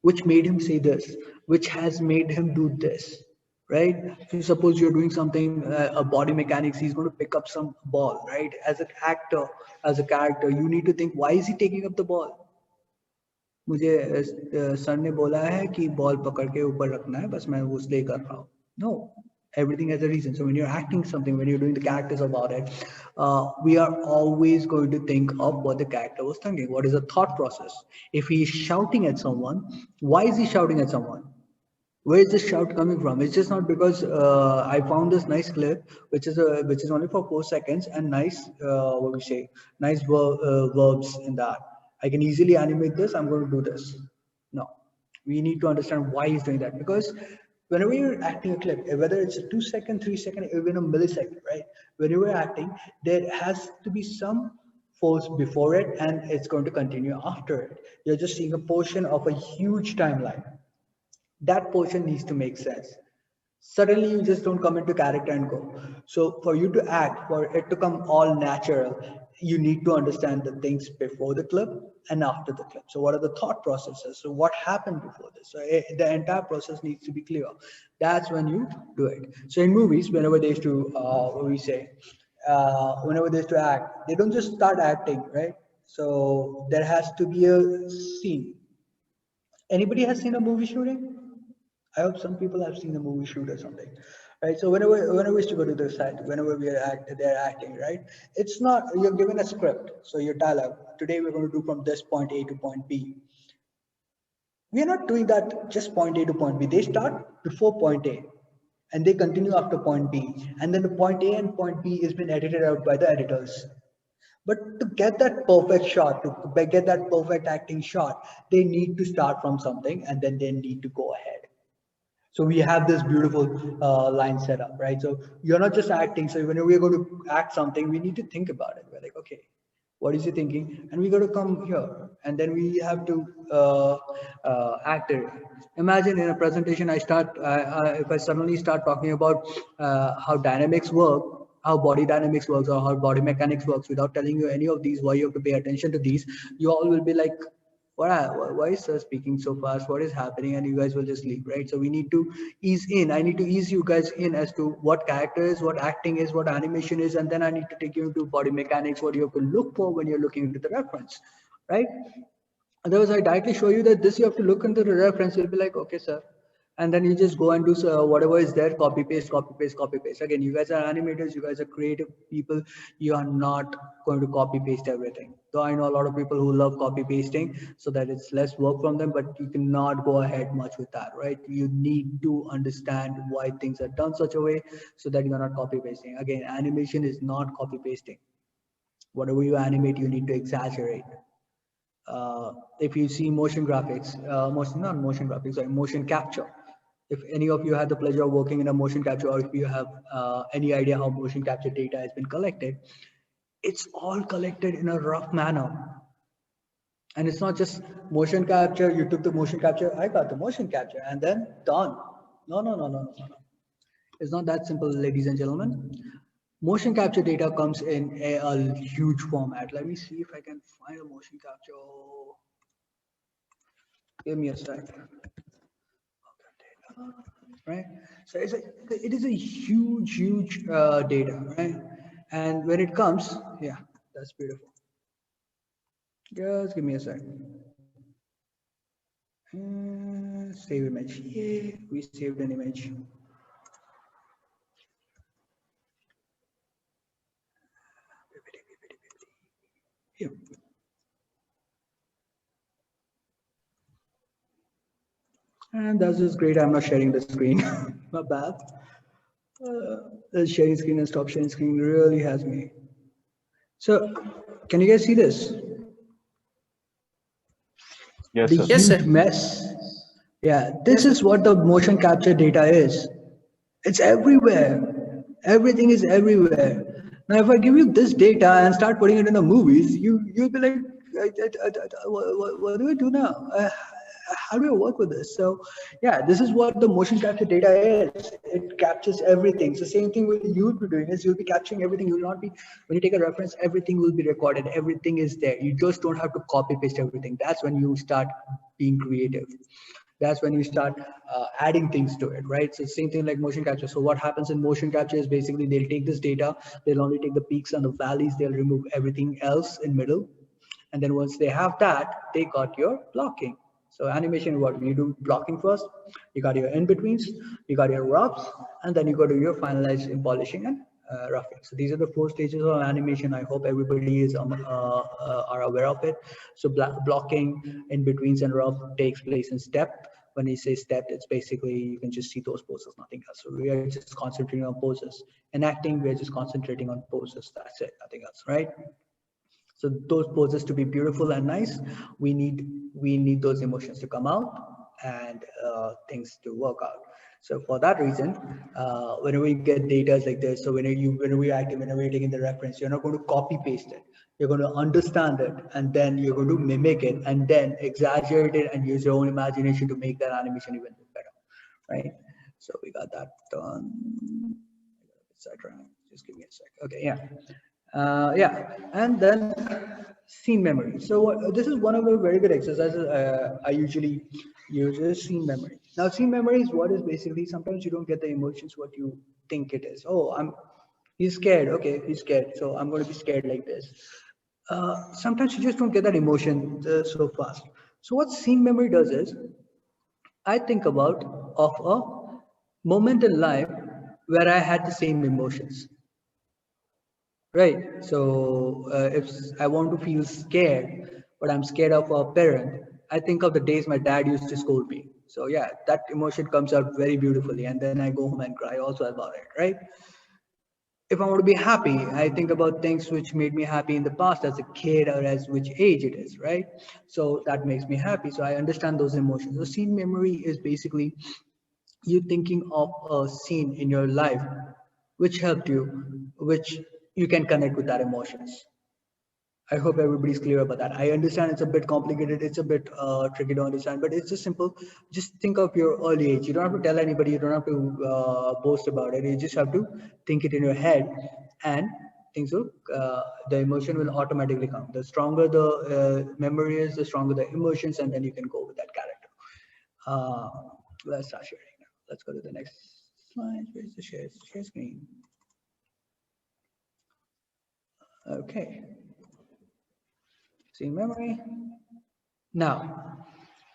which made him say this, which has made him do this, right? So suppose you're doing something, a body mechanics, he's going to pick up some ball, right? As an actor, as a character, you need to think, why is he taking up the ball? मुझे sir ने बोला है कि ball पकड़ के ऊपर रखना है, बस मैं वो इसलिए कर रहा हूँ. No. Everything has a reason. So when you're acting something, when you're doing the characters about it, we are always going to think of what the character was thinking. What is the thought process? If he is shouting at someone, why is he shouting at someone? Where is this shout coming from? It's just not because I found this nice clip, which is only for 4 seconds and nice, what we say, nice verbs in that. I can easily animate this. I'm going to do this. No, we need to understand why he's doing that, because whenever you're acting a clip, whether it's a 2 second, 3 second, even a millisecond, right? When you're acting, there has to be some force before it, and it's going to continue after it. You're just seeing a portion of a huge timeline. That portion needs to make sense. Suddenly you just don't come into character and go. So for you to act, for it to come all natural, you need to understand the things before the clip and after the clip. So what are the thought processes? So what happened before this? So the entire process needs to be clear. That's when you do it. So in movies, whenever they used to, whenever they used to act, they don't just start acting, right? So there has to be a scene. Anybody has seen a movie shooting? I hope some people have seen the movie shoot or something, right? So whenever we used to go to the set, whenever they're acting, right? It's not, you're given a script, so your dialogue. Today we're going to do from this point A to point B. We are not doing that just point A to point B. They start before point A, and they continue after point B, and then the point A and point B has been edited out by the editors. But to get that perfect shot, to get that perfect acting shot, they need to start from something, and then they need to go ahead. So we have this beautiful line set up, right? So you're not just acting. So whenever we're going to act something, we need to think about it. We're like, okay, what is he thinking? And we got to come here, and then we have to act it. Imagine in a presentation, if I suddenly start talking about how dynamics work, how body dynamics works, or how body mechanics works, without telling you any of these, why you have to pay attention to these, you all will be like, why is sir speaking so fast? What is happening? And you guys will just leave, right? So we need to ease in. I need to ease you guys in as to what character is, what acting is, what animation is, and then I need to take you into body mechanics, what you have to look for when you're looking into the reference, right? Otherwise, I directly show you that this you have to look into the reference. You'll be like, okay, sir. And then you just go and do whatever is there, copy paste, copy paste, copy paste. Again, you guys are animators, you guys are creative people. You are not going to copy paste everything. Though I know a lot of people who love copy pasting so that it's less work from them, but you cannot go ahead much with that, right? You need to understand why things are done such a way so that you're not copy pasting. Again, animation is not copy pasting. Whatever you animate, you need to exaggerate. If you see motion graphics, motion capture. If any of you had the pleasure of working in a motion capture, or if you have any idea how motion capture data has been collected, it's all collected in a rough manner. And it's not just motion capture, you took the motion capture, I got the motion capture, and then done. No. It's not that simple, ladies and gentlemen. Motion capture data comes in a huge format. Let me see if I can find a motion capture. Give me a sec. Right? So it is a huge data, right? And when it comes, yeah, that's beautiful. Just give me a sec. Save image. Yeah, we saved an image. Here. And that's just great. I'm not sharing the screen. Not bad. The sharing screen and stop sharing screen really has me. So, can you guys see this? Yes, The sir. Yes, huge sir. mess. Yeah, this is what the motion capture data is. It's everywhere. Everything is everywhere. Now, if I give you this data and start putting it in the movies, you'll be like, what do I do now? How do I work with this? So, yeah, this is what the motion capture data is. It captures everything. So, same thing with you'll be doing is you'll be capturing everything. You'll not be when you take a reference, everything will be recorded. Everything is there. You just don't have to copy paste everything. That's when you start being creative. That's when you start adding things to it, right? So same thing like motion capture. So what happens in motion capture is basically they'll take this data, they'll only take the peaks and the valleys, they'll remove everything else in middle. And then once they have that, they got your blocking. So animation, what you do blocking first, you got your in-betweens, you got your rubs, and then you go to your finalized polishing and roughing. So these are the 4 stages of animation. I hope everybody is are aware of it. So blocking, in-betweens, and rough takes place in step. When we say step, it's basically you can just see those poses, nothing else. So we are just concentrating on poses. In acting, we are just concentrating on poses. That's it, nothing else, right? So those poses to be beautiful and nice, we need those emotions to come out and things to work out. So for that reason, whenever you get data like this, so whenever you're acting, whenever you're taking the reference, you're not going to copy paste it. You're going to understand it, and then you're going to mimic it, and then exaggerate it, and use your own imagination to make that animation even better, right? So we got that done. Etc. Just give me a sec. Okay, yeah. Yeah, and then scene memory. So this is one of the very good exercises I usually use is scene memory. Now, scene memory is what is basically sometimes you don't get the emotions what you think it is. Oh, he's scared. Okay, he's scared. So I'm going to be scared like this. Sometimes you just don't get that emotion so fast. So what scene memory does is I think about of a moment in life where I had the same emotions. Right. So if I want to feel scared, but I'm scared of a parent, I think of the days my dad used to scold me. So yeah, that emotion comes out very beautifully, and then I go home and cry also about it. Right. If I want to be happy, I think about things which made me happy in the past as a kid or as which age it is. Right. So that makes me happy. So I understand those emotions. The scene memory is basically you thinking of a scene in your life which helped you, which you can connect with that emotions. I hope everybody's clear about that. I understand it's a bit complicated, it's a bit tricky to understand, but it's just simple. Just think of your early age. You don't have to tell anybody, you don't have to boast about it. You just have to think it in your head, and things will, the emotion will automatically come. The stronger the memory is, the stronger the emotions, and then you can go with that character. Let's start sharing now. Let's go to the next slide. Where's the share screen? Okay. Scene memory. Now,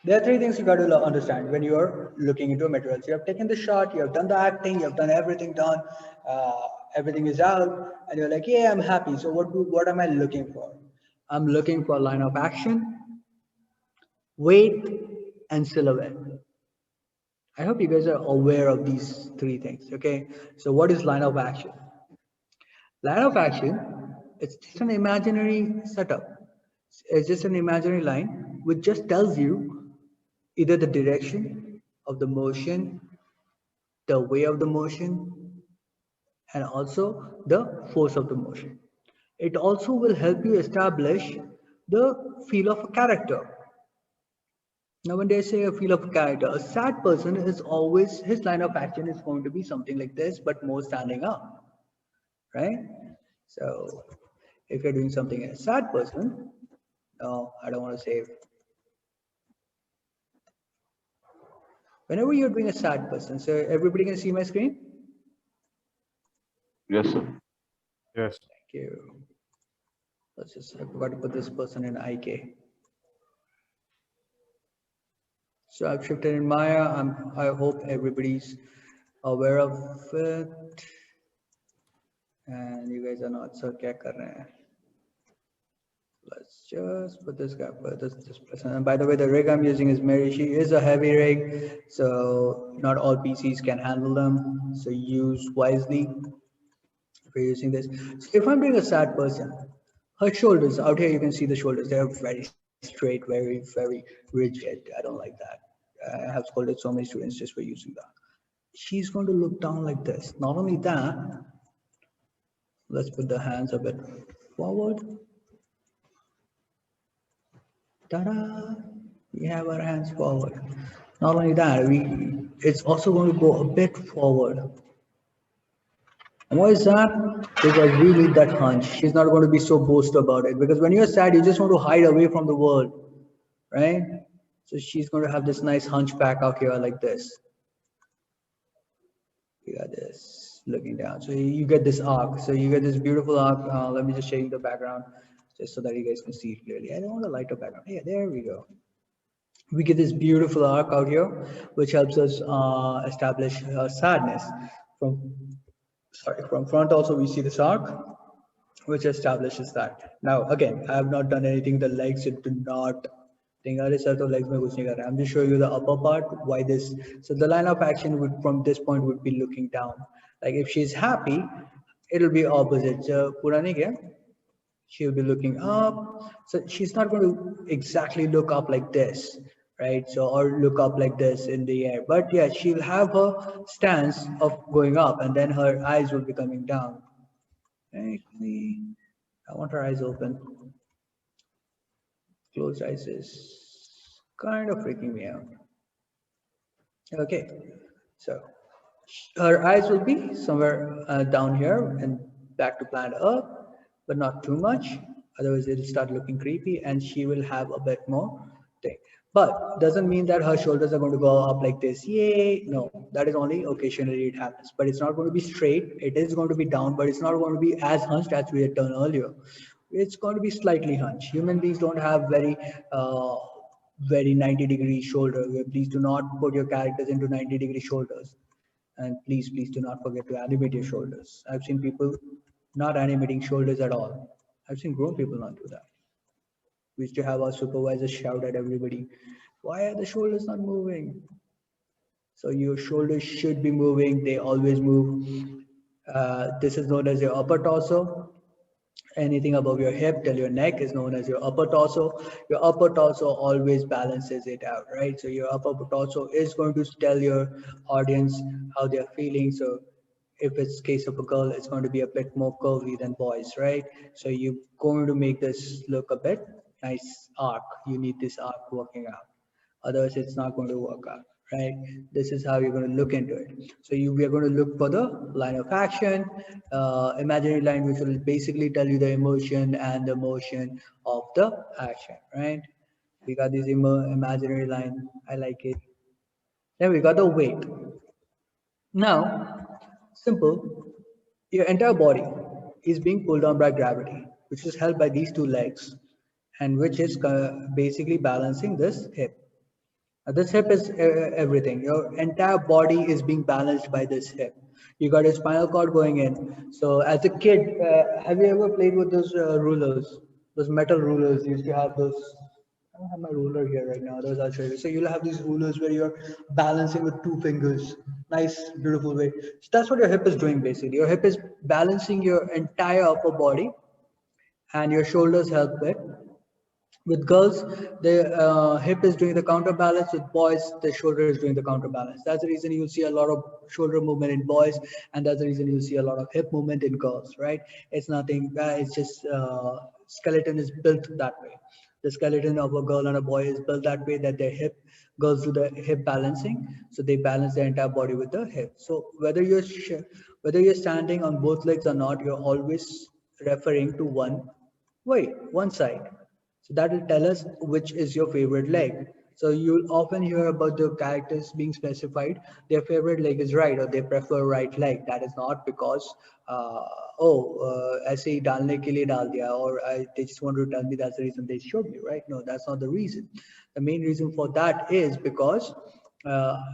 there are 3 things you got to understand when you're looking into materials. You have taken the shot, you have done the acting, you have done everything done, everything is out, and you're like, yeah, I'm happy. So what am I looking for? I'm looking for line of action, weight, and silhouette. I hope you guys are aware of these 3 things, okay? So what is line of action? Line of action, it's just an imaginary setup. It's just an imaginary line which just tells you either the direction of the motion, the way of the motion, and also the force of the motion. It also will help you establish the feel of a character. Now, when they say a feel of character, a sad person is always, his line of action is going to be something like this, but more standing up, right? So if you're doing something as a sad person, no, I don't want to say, whenever you're doing a sad person, so everybody can see my screen? Yes, sir. Yes. Thank you. Let's just, I forgot to put this person in IK. So I've shifted in Maya. I hope everybody's aware of it. And you guys are not, so kya kar rahe hain? Let's just put this guy, put this person. And by the way, the rig I'm using is Mary. She is a heavy rig, so not all PCs can handle them. So use wisely if you're using this. So if I'm doing a sad person, her shoulders out here, you can see the shoulders. They're very straight, very rigid. I don't like that. I have scolded so many students just for using that. She's going to look down like this. Not only that, let's put the hands a bit forward. Ta-da! We have our hands forward. Not only that, it's also going to go a bit forward. And why is that? Because we need that hunch. She's not going to be so boastful about it. Because when you're sad, you just want to hide away from the world, right? So she's going to have this nice hunchback out here like this. You got this looking down. So you get this arc. So you get this beautiful arc. Let me just show you the background just so that you guys can see it clearly. I don't want a lighter background. Yeah, there we go. We get this beautiful arc out here, which helps us establish sadness. From front also we see this arc, which establishes that. Now again, I have not done anything. The legs, it do not think legs mein kuch nahi kar raha. I'm just showing you the upper part. Why this? So the line of action would from this point would be looking down. Like if she's happy, it'll be opposite. So pura nahi kya? She'll be looking up. So she's not going to exactly look up like this, right? So, or look up like this in the air. But yeah, she'll have her stance of going up and then her eyes will be coming down. Actually, I want her eyes open. Closed eyes is kind of freaking me out. Okay, so her eyes will be somewhere down here and back to planet Earth, but not too much. Otherwise, it'll start looking creepy, and she will have a bit more thing. But doesn't mean that her shoulders are going to go up like this. Yay! No, that is only occasionally it happens. But it's not going to be straight. It is going to be down, but it's not going to be as hunched as we had done earlier. It's going to be slightly hunched. Human beings don't have very 90-degree shoulder. Please do not put your characters into 90-degree shoulders. And please do not forget to animate your shoulders. I've seen people not animating shoulders at all. I've seen grown people not do that. We used to have our supervisors shout at everybody, why are the shoulders not moving? So your shoulders should be moving. They always move. This is known as your upper torso. Anything above your hip till your neck is known as your upper torso. Your upper torso always balances it out, right? So your upper torso is going to tell your audience how they're feeling. So if it's case of a girl, it's going to be a bit more curvy than boys, right? So you're going to make this look a bit nice arc. You need this arc working out. Otherwise, it's not going to work out, right? This is how you're going to look into it. So we are going to look for the line of action, imaginary line, which will basically tell you the emotion and the motion of the action, right? We got this imaginary line. I like it. Then we got the weight. Now, simple, your entire body is being pulled down by gravity, which is held by these two legs, and which is basically balancing this hip. This hip is everything. Your entire body is being balanced by this hip. You got a spinal cord going in. So as a kid, have you ever played with those rulers? Those metal rulers used to have those. I don't have my ruler here right now. Those I'll show you. So you'll have these rulers where you're balancing with two fingers. Nice, beautiful way. So that's what your hip is doing basically. Your hip is balancing your entire upper body, and your shoulders help it. With girls, the hip is doing the counterbalance. With boys, the shoulder is doing the counterbalance. That's the reason you'll see a lot of shoulder movement in boys, and that's the reason you'll see a lot of hip movement in girls, right? It's nothing, it's just skeleton is built that way. The skeleton of a girl and a boy is built that way that their hip, girls do the hip balancing, so they balance their entire body with the hip. So whether you're standing on both legs or not, you're always referring to one side. So that will tell us which is your favorite leg. So you'll often hear about the characters being specified, their favorite leg is right or they prefer right leg. That is not because, ऐसे ही डालने के लिए डाल दिया, or they just want to tell me that's the reason they showed me, right? No, that's not the reason. The main reason for that is because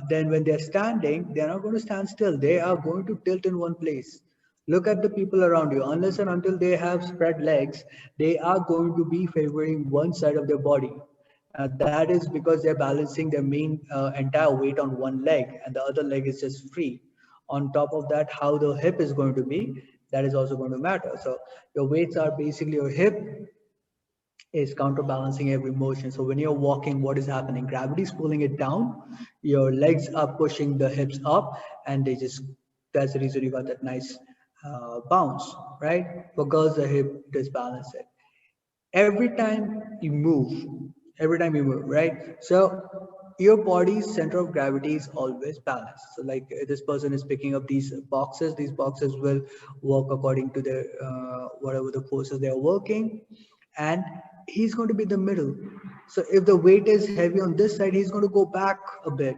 then when they're standing, they're not going to stand still. They are going to tilt in one place. Look at the people around you. Unless and until they have spread legs, they are going to be favoring one side of their body. That is because they're balancing their main entire weight on one leg, and the other leg is just free. On top of that, how the hip is going to be, that is also going to matter. So your weights are basically your hip is counterbalancing every motion. So when you're walking, what is happening? Gravity is pulling it down. Your legs are pushing the hips up, and that's the reason you got that nice bounce, right? For girls, the hip disbalance it. Every time you move, right? So your body's center of gravity is always balanced. So like this person is picking up these boxes will work according to the whatever the forces they are working, and he's going to be in the middle. So if the weight is heavy on this side, he's going to go back a bit.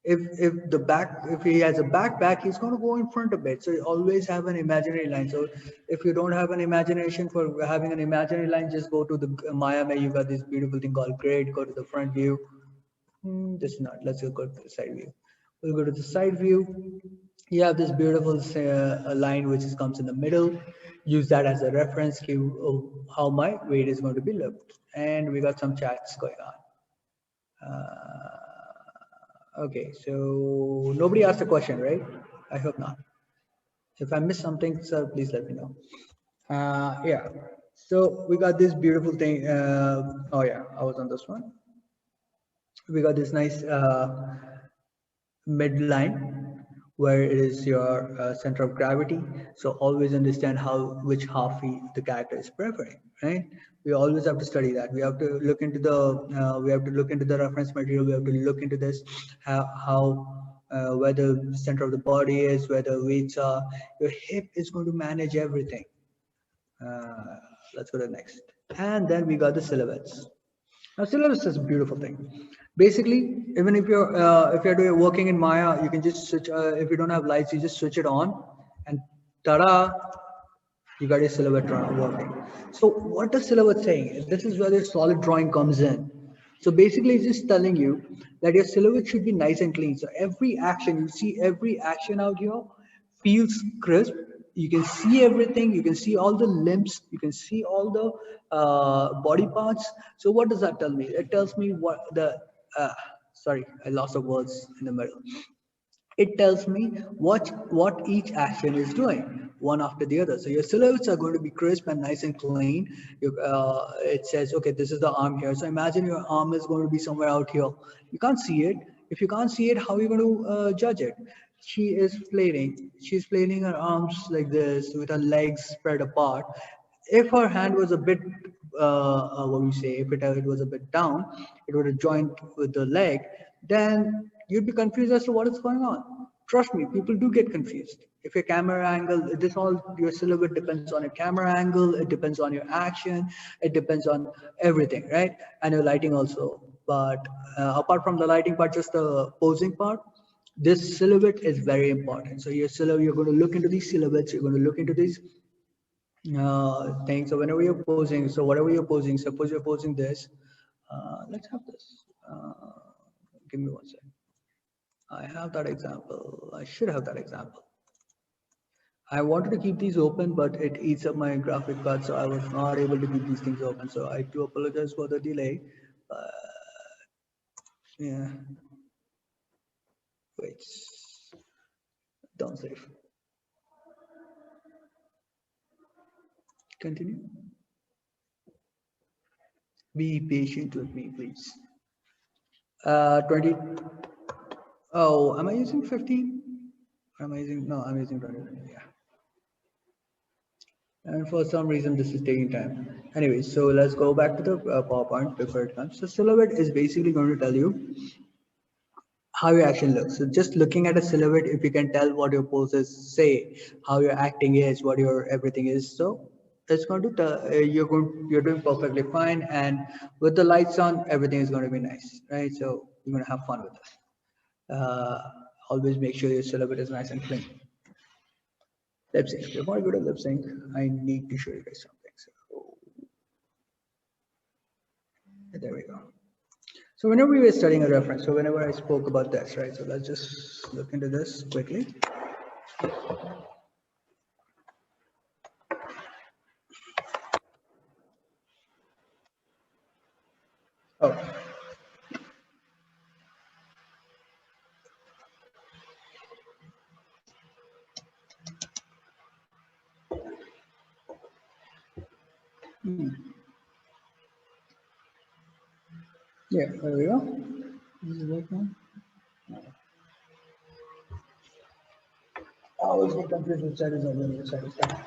If he has a backpack, he's going to go in front a bit. So you always have an imaginary line. So if you don't have an imagination for having an imaginary line, just go to the Maya where you got this beautiful thing called grid. Go to the front view. This is not. Let's go to the side view. We'll go to the side view. You have this beautiful line which comes in the middle. Use that as a reference to how my weight is going to be looked. And we got some chats going on. Okay, so nobody asked a question, right? I hope not. If I missed something, sir, please let me know. Yeah, so we got this beautiful thing. Oh yeah, I was on this one. We got this nice midline where it is your center of gravity. So always understand which half the character is preferring, right? We always have to study that. We have to look into the reference material. We have to look into this, where the center of the body is, where the weights are. Your hip is going to manage everything. Let's go to the next. And then we got the silhouettes. Now, silhouettes is a beautiful thing. Basically, even if you're working in Maya, you can just switch. If you don't have lights, you just switch it on, and ta-da, you got a silhouette working. So what the silhouette saying? This is where the solid drawing comes in. So basically, it's just telling you that your silhouette should be nice and clean. So every action, you see every action out here feels crisp. You can see everything. You can see all the limbs. You can see all the body parts. So what does that tell me? It tells me sorry, I lost the words in the middle. It tells me what each action is doing one after the other. So your silhouettes are going to be crisp and nice and clean. It says, okay, this is the arm here. So imagine your arm is going to be somewhere out here. You can't see it. If you can't see it, how are you going to judge it? She's flailing her arms like this with her legs spread apart. If her hand was a bit what we say, if it was a bit down, it would have joined with the leg, then you'd be confused as to what is going on. Trust me, people do get confused. If your camera angle, your silhouette depends on your camera angle, it depends on your action, it depends on everything, right? And your lighting also. But apart from the lighting part, just the posing part, this silhouette is very important. So your silhouette, you're going to look into these silhouettes, you're going to look into these thing. So whenever you're posing, so whatever you're posing, suppose you're posing this, let's have this. Give me 1 second. I have that example. I should have that example. I wanted to keep these open, but it eats up my graphic card, so I was not able to keep these things open. So I do apologize for the delay. Yeah. Wait. Don't save. Continue. Be patient with me, please. 20. Oh, am I using 15? Or am I using? No, I'm using 20. Yeah. And for some reason, this is taking time. Anyway, so let's go back to the PowerPoint before it comes. So silhouette is basically going to tell you how your action looks. So just looking at a silhouette, if you can tell what your poses say, how your acting is, what your everything is, so it's going to tell you're doing perfectly fine. And with the lights on, everything is going to be nice, right? So you're going to have fun with this. Always make sure your silhouette is nice and clean. Lip sync. Before I go to lip sync, I need to show you guys something. So there we go. So whenever we were studying a reference, so whenever I spoke about this, right? So let's just look into this quickly. Oh. Yeah, there we go. This is working. I always get confused which side is on and which side is down.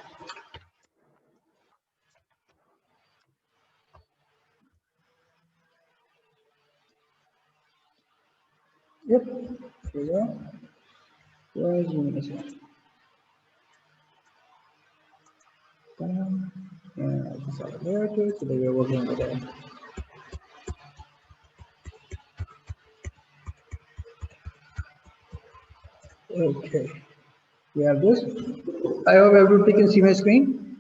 Yep, there we go. Where is luminosity? And I just add a layer to it, so that we're working with that. Okay, we have this. I hope everybody can see my screen.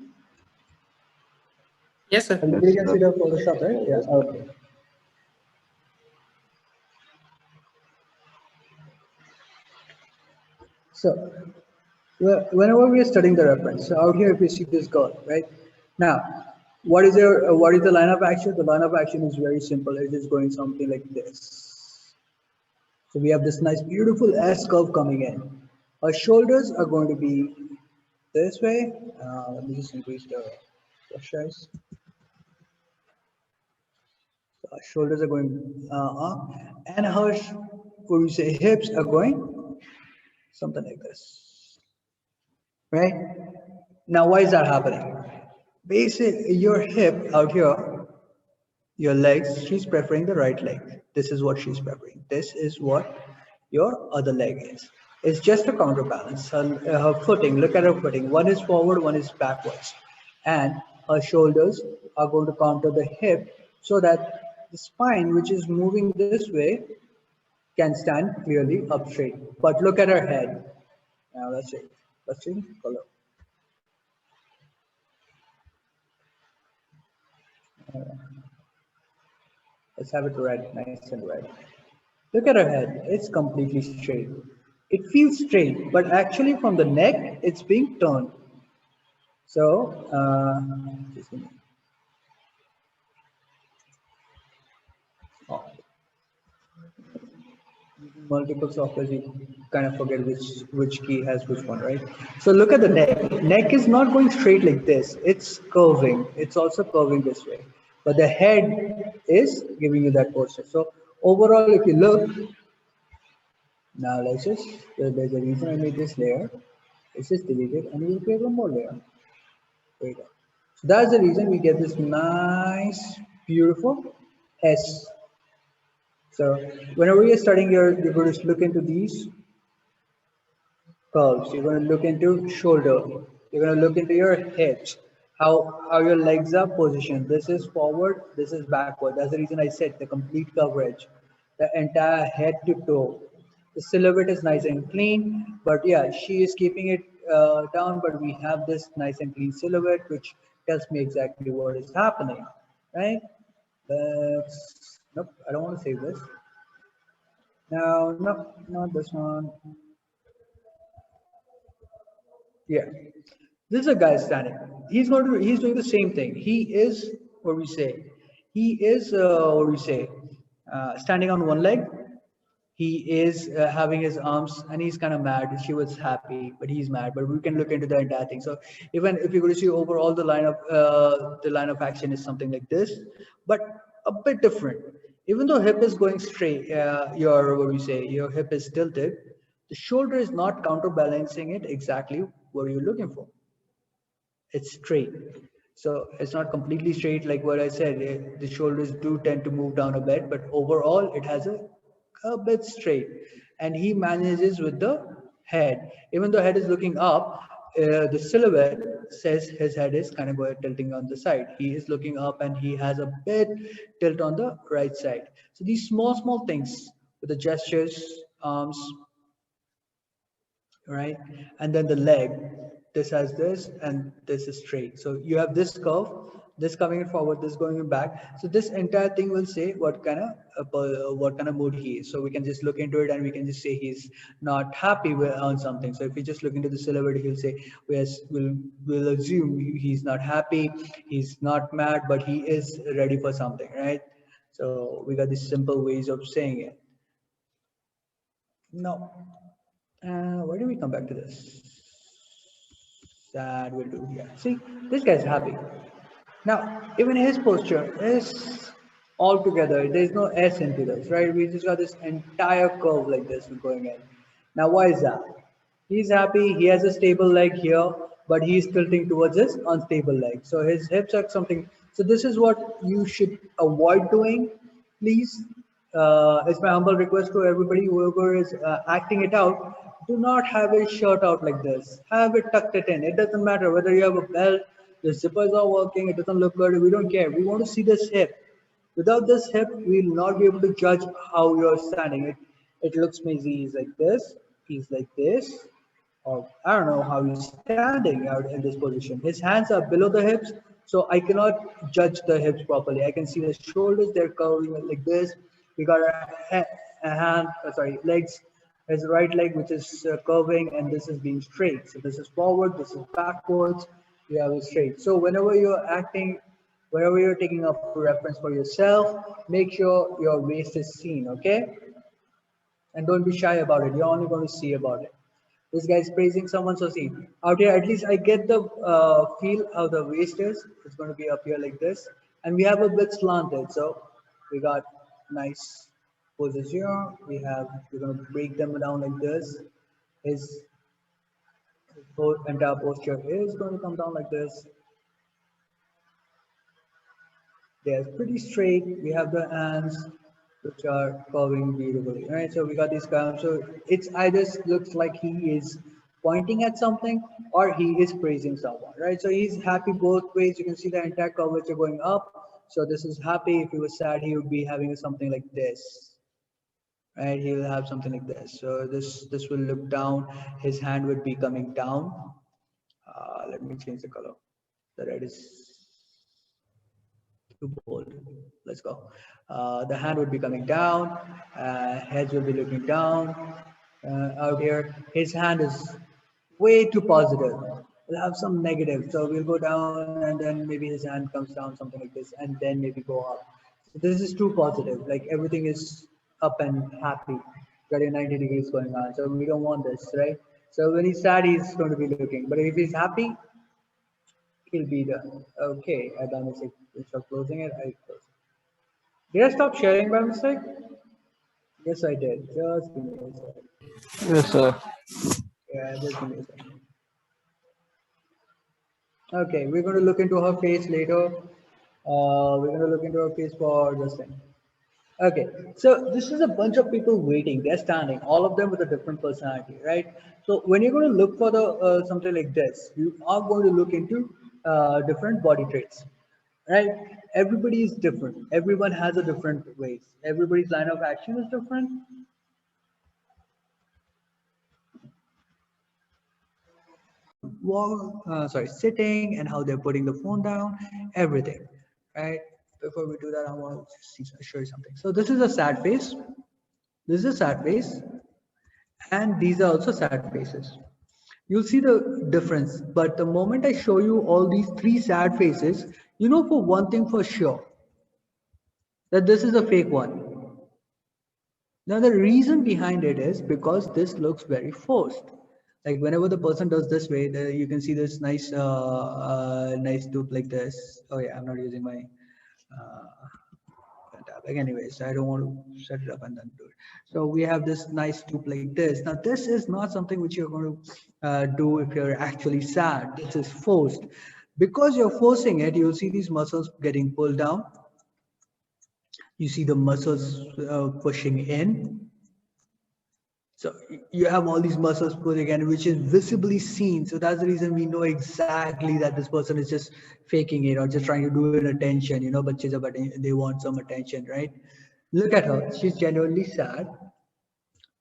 Yes, sir. Everybody can see the Photoshop, right? Yeah, okay. So, whenever we are studying the reference, so out here if you see this girl, right? Now, what is the line of action? The line of action is very simple. It is going something like this. So we have this nice, beautiful S curve coming in. Our shoulders are going to be this way. Let me just increase the brush size. So our shoulders are going up, and her, what we say, hips are going something like this, right? Now, why is that happening? Basically, your hip out here, your legs, she's preferring the right leg. This is what she's preferring. This is what your other leg is. It's just a counterbalance. Her footing, look at her footing. One is forward, one is backwards. And her shoulders are going to counter the hip so that the spine, which is moving this way, can stand clearly up straight. But look at her head. Now let's see. Let's see color. Let's have it red, nice and red. Look at her head, it's completely straight. It feels straight, but actually from the neck, it's being turned. So, just a minute. Oh. Multiple softwares, you kind of forget which key has which one, right? So look at the neck. Neck is not going straight like this. It's curving. It's also curving this way. But the head is giving you that posture. So overall, if you look, now let's just, there's a reason I made this layer. Let's just delete it and we'll create one more layer. There you go. So that's the reason we get this nice, beautiful S. So whenever you're studying here, you're going to look into these curves. You're going to look into shoulder. You're going to look into your hips, how your legs are positioned. This is forward, this is backward. That's the reason I said the complete coverage, the entire head to toe. The silhouette is nice and clean, but yeah, she is keeping it down, but we have this nice and clean silhouette, which tells me exactly what is happening, right? Nope, I don't want to save this. No, nope, not this one. Yeah, this is a guy standing. He's doing the same thing. He is what we say. He is standing on one leg. He is having his arms, and he's kind of mad. She was happy, but he's mad. But we can look into the entire thing. So even if you're going to see overall, the line of action is something like this, but a bit different. Even though hip is going straight, your hip is tilted. The shoulder is not counterbalancing it exactly what you're looking for. it's straight. So it's not completely straight like what I said. The shoulders do tend to move down a bit, but overall it has a bit straight. And he manages with the head. Even though head is looking up, the silhouette says his head is kind of going tilting on the side. He is looking up and he has a bit tilt on the right side. So these small things with the gestures, arms, right? And then the leg, this has this and this is straight. So you have this curve, this coming forward, this going back. So this entire thing will say what kind of mood he is. So we can just look into it and we can just say he's not happy on something. So if we just look into the silhouette, he'll say, yes, we'll assume he's not happy, he's not mad, but he is ready for something, right? So we got these simple ways of saying it. No. Why do we come back to this? That will do. Yeah. See, this guy's happy. Now, even his posture is all together. There's no S into this, right? We just got this entire curve like this going in. Now, why is that? He's happy. He has a stable leg here, but he's tilting towards his unstable leg. So his hips are something. So this is what you should avoid doing, please. It's my humble request to everybody, whoever is acting it out, do not have a shirt out like this. Have it tucked it in. It doesn't matter whether you have a belt, the zippers are working, it doesn't look good. We don't care. We want to see this hip. Without this hip, we will not be able to judge how you're standing. It looks maybe he's like this, he's like this, or I don't know how he's standing out in this position. His hands are below the hips, so I cannot judge the hips properly. I can see the shoulders, they're curving like this. We got legs, his right leg, which is curving, and this is being straight. So this is forward, this is backwards, we have it straight. So whenever you're acting, whenever you're taking up a reference for yourself, make sure your waist is seen, okay? And don't be shy about it. You're only going to see about it. This guy is praising someone, so see, out here, at least I get the feel how the waist is. It's going to be up here like this. And we have a bit slanted. So we got nice poses here. We're going to break them down like this. His whole entire posture is going to come down like this. They're pretty straight. We have the hands which are curving beautifully, right? So we got these curves. So it's either looks like he is pointing at something or he is praising someone, right? So he's happy both ways. You can see the entire curvature going up. So this is happy. If he was sad, he would be having something like this, right? He will have something like this. So this will look down. His hand would be coming down. Let me change the color. The red is too bold. Let's go. The hand would be coming down, heads will be looking down. Out here, his hand is way too positive. We'll have some negative, so we'll go down and then maybe his hand comes down, something like this, and then maybe go up. So this is too positive, like everything is up and happy. Got your 90 degrees going on, so we don't want this, right? So when he's sad, he's going to be looking, but if he's happy, he'll be done. Okay, I done mistake. Instead of closing it, I close it. Did I stop sharing by mistake? Yes, I did. Just give me a second. Yes, sir. Yeah, just give me a second. Okay, we're going to look into her face later. We're going to look into her face for this thing. Okay, so this is a bunch of people waiting. They're standing, all of them with a different personality, right? So when you're going to look for the something like this, you are going to look into different body traits, right? Everybody is different. Everyone has a different ways. Everybody's line of action is different. Sitting and how they're putting the phone down, everything, right? Before we do that, I want to show you something. So this is a sad face. This is a sad face. And these are also sad faces. You'll see the difference. But the moment I show you all these three sad faces, you know for one thing for sure, that this is a fake one. Now the reason behind it is because this looks very forced. Like whenever the person does this way, you can see this nice nice tube like this. Oh yeah, I'm not using my tab. Anyways, I don't want to set it up and then do it. So we have this nice tube like this. Now this is not something which you're going to do if you're actually sad. This is forced. Because you're forcing it, you'll see these muscles getting pulled down. You see the muscles pushing in. So you have all these muscles pulling in, which is visibly seen. So that's the reason we know exactly that this person is just faking it or just trying to do it attention, you know, but they want some attention, right? Look at her. She's genuinely sad.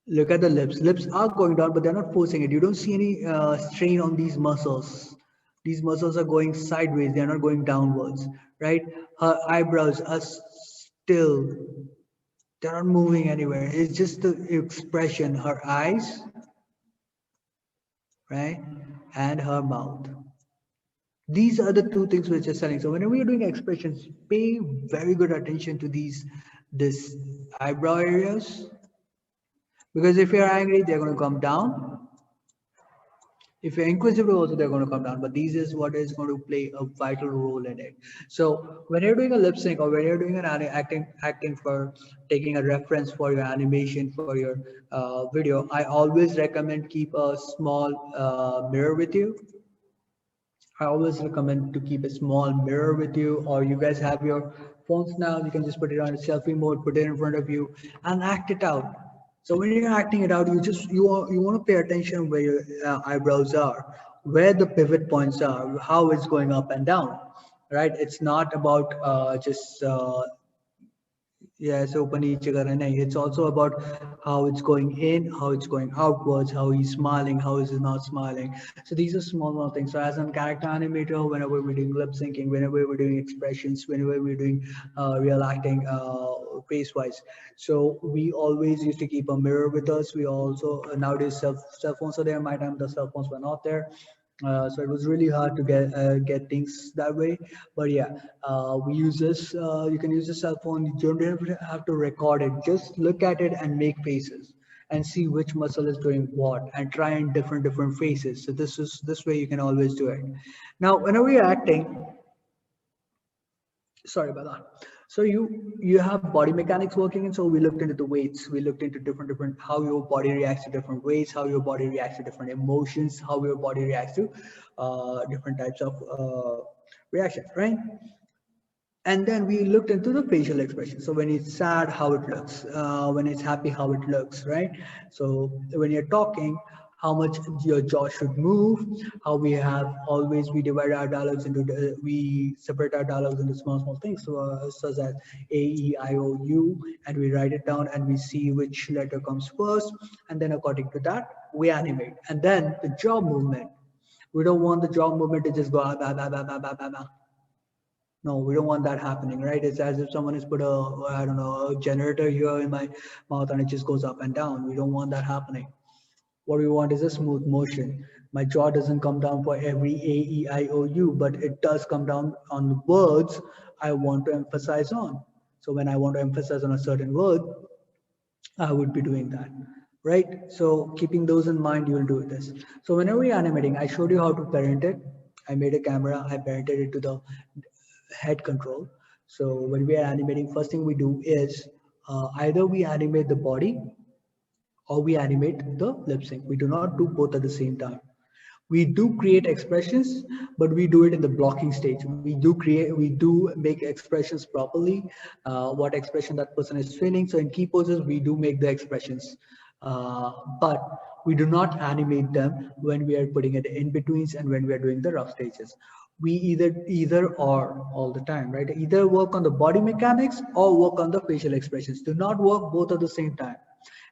Look at the lips. Lips are going down, but they're not forcing it. You don't see any strain on these muscles. These muscles are going sideways. They're not going downwards, right? Her eyebrows are still. They're not moving anywhere. It's just the expression, her eyes, right? And her mouth. These are the two things which are selling. So whenever you're doing expressions, pay very good attention to this eyebrow areas. Because if you're angry, they're going to come down. If you're inquisitive also, they're going to come down. But these is what is going to play a vital role in it. So when you're doing a lip sync or when you're doing an acting for taking a reference for your animation for your video, I always recommend keep a small mirror with you. I always recommend to keep a small mirror with you, or you guys have your phones now, you can just put it on selfie mode, put it in front of you and act it out. So when you're acting it out, you want to pay attention where your eyebrows are, where the pivot points are, how it's going up and down, right? It's not about just yes, open each other, and it's also about how it's going in, how it's going outwards, how he's smiling, how is he not smiling. So these are small things. So as a character animator, whenever we're doing lip syncing, whenever we're doing expressions, whenever we're doing real acting face wise, so we always used to keep a mirror with us. We also nowadays cell phones are there. My time the cell phones were not there. So it was really hard to get things that way, but yeah, we use this. You can use a cell phone. You don't have to record it. Just look at it and make faces and see which muscle is doing what, and try in different faces. So this way you can always do it. Now, whenever you're acting, sorry about that. So you have body mechanics working, and so we looked into the weights. We looked into different how your body reacts to different weights, how your body reacts to different emotions, how your body reacts to different types of reactions, right? And then we looked into the facial expression. So when it's sad, how it looks, when it's happy, how it looks, right? So when you're talking, how much your jaw should move, how we divide our dialogues into, we separate our dialogues into small things, so, such as A, E, I, O, U, and we write it down and we see which letter comes first. And then according to that, we animate. And then the jaw movement. We don't want the jaw movement to just go, ah, bah, bah, bah, bah, bah, bah, bah. No, we don't want that happening, right? It's as if someone has put I don't know, a generator here in my mouth and it just goes up and down. We don't want that happening. What we want is a smooth motion. My jaw doesn't come down for every A, E, I, O, U, but it does come down on the words I want to emphasize on. So when I want to emphasize on a certain word, I would be doing that, right? So keeping those in mind, you will do this. So whenever we're animating, I showed you how to parent it. I made a camera, I parented it to the head control. So when we are animating, first thing we do is either we animate the body or we animate the lip sync. We do not do both at the same time. We do create expressions, but we do it in the blocking stage. We do make expressions properly, what expression that person is feeling. So in key poses, we do make the expressions, but we do not animate them when we are putting it in betweens and when we are doing the rough stages. We either or all the time, right? Either work on the body mechanics or work on the facial expressions. Do not work both at the same time.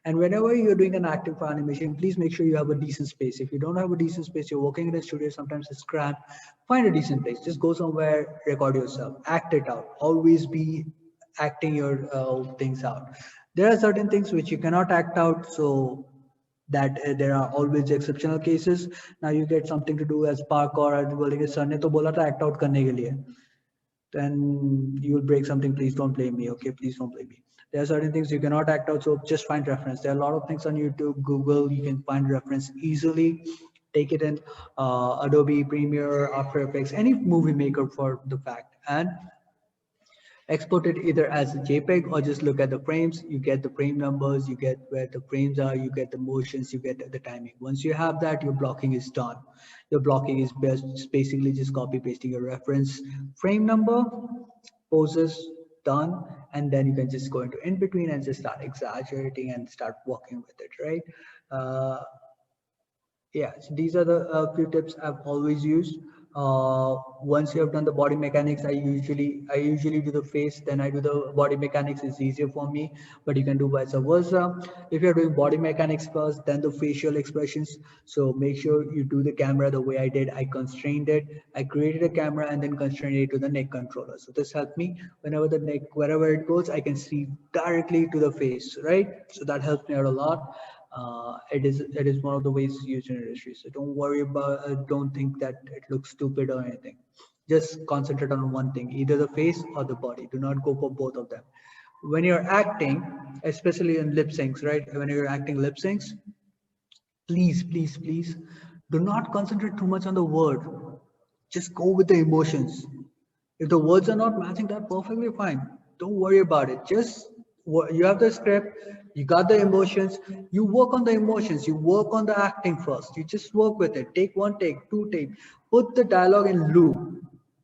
And whenever you're doing an active animation, please make sure you have a decent space. If you don't have a decent space, you're working in a studio, sometimes it's cramped, find a decent place. Just go somewhere, record yourself, act it out. Always be acting your things out. There are certain things which you cannot act out, so that there are always exceptional cases. Now you get something to do as parkour, बोलेंगे sir ने तो बोला था act out करने के लिए. Then you will break something. Please don't blame me. Okay, please don't blame me. There are certain things you cannot act out, so just find reference. There are a lot of things on YouTube, Google, you can find reference easily. Take it in Adobe Premiere, After Effects, any movie maker for the fact, and export it either as a JPEG or just look at the frames. You get the frame numbers, you get where the frames are, you get the motions, you get the timing. Once you have that, your blocking is done. Your blocking is basically just copy pasting your reference frame number, poses, done, and then you can just go into in between and just start exaggerating and start working with it, right? Yeah, so these are the few tips I've always used. Once you have done the body mechanics, I usually do the face, then I do the body mechanics. It's easier for me, but you can do vice versa. If you're doing body mechanics first, then the facial expressions. So make sure you do the camera the way I did. I constrained it. I created a camera and then constrained it to the neck controller. So this helped me whenever the neck, wherever it goes, I can see directly to the face, right? So that helped me out a lot. It is one of the ways used in industry. So don't worry about, don't think that it looks stupid or anything. Just concentrate on one thing, either the face or the body. Do not go for both of them. When you're acting, especially in lip syncs, right? When you're acting lip syncs, please do not concentrate too much on the word. Just go with the emotions. If the words are not matching, that perfectly fine. Don't worry about it. Just you have the script, you got the emotions, you work on the emotions, you work on the acting first. You just work with it. Take one take, two take, put the dialogue in loop,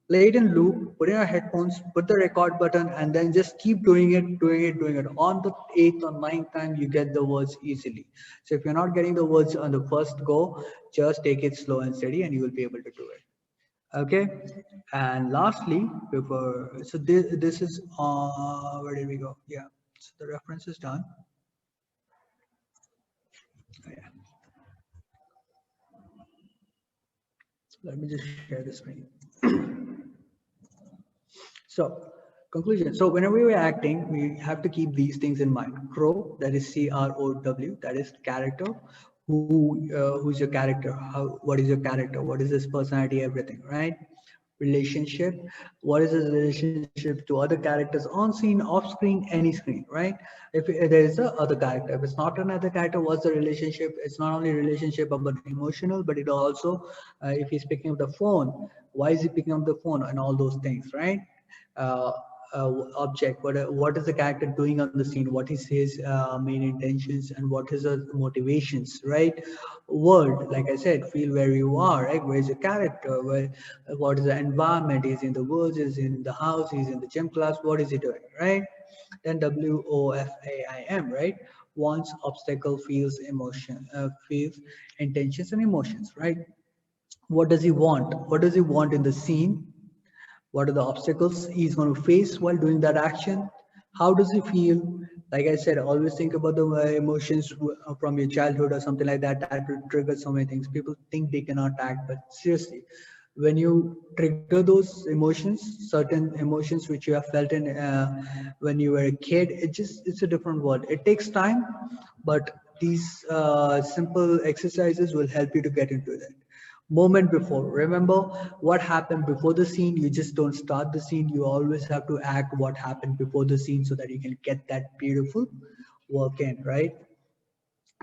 play it in loop, put in your headphones, put the record button, and then just keep doing it, doing it, doing it. On the 8th or 9th time, you get the words easily. So if you're not getting the words on the first go, just take it slow and steady and you will be able to do it. Okay, and lastly, before, so this is where did we go? Yeah, so the reference is done. Oh, yeah. Let me just share the screen. So conclusion. So whenever we're acting, we have to keep these things in mind. Crow, that is CROW, that is character. Who's your character? What is your character? What is this personality? Everything, right? Relationship. What is his relationship to other characters on scene, off screen, any screen, right? If there is a other character, if it's not another character, what's the relationship? It's not only relationship but emotional, but it also, if he's picking up the phone, why is he picking up the phone and all those things, right? uh, Object, what is the character doing on the scene, what is his main intentions, and what is the motivations, right? World, like I said, feel where you are, right? Where's your character, what is the environment, is in the woods, is in the house, is in the gym class, what is he doing, right? Then WOFAIM, right? Wants, obstacle, feels, emotion, feels, intentions, and emotions, right? What does he want? What does he want in the scene? What are the obstacles he's going to face while doing that action? How does he feel? Like I said, always think about the emotions from your childhood or something like that. That will trigger so many things. People think they cannot act, but seriously, when you trigger those emotions, certain emotions which you have felt in when you were a kid, it's a different world. It takes time, but these simple exercises will help you to get into that moment before. Remember what happened before the scene. You just don't start the scene. You always have to act what happened before the scene so that you can get that beautiful work in, right?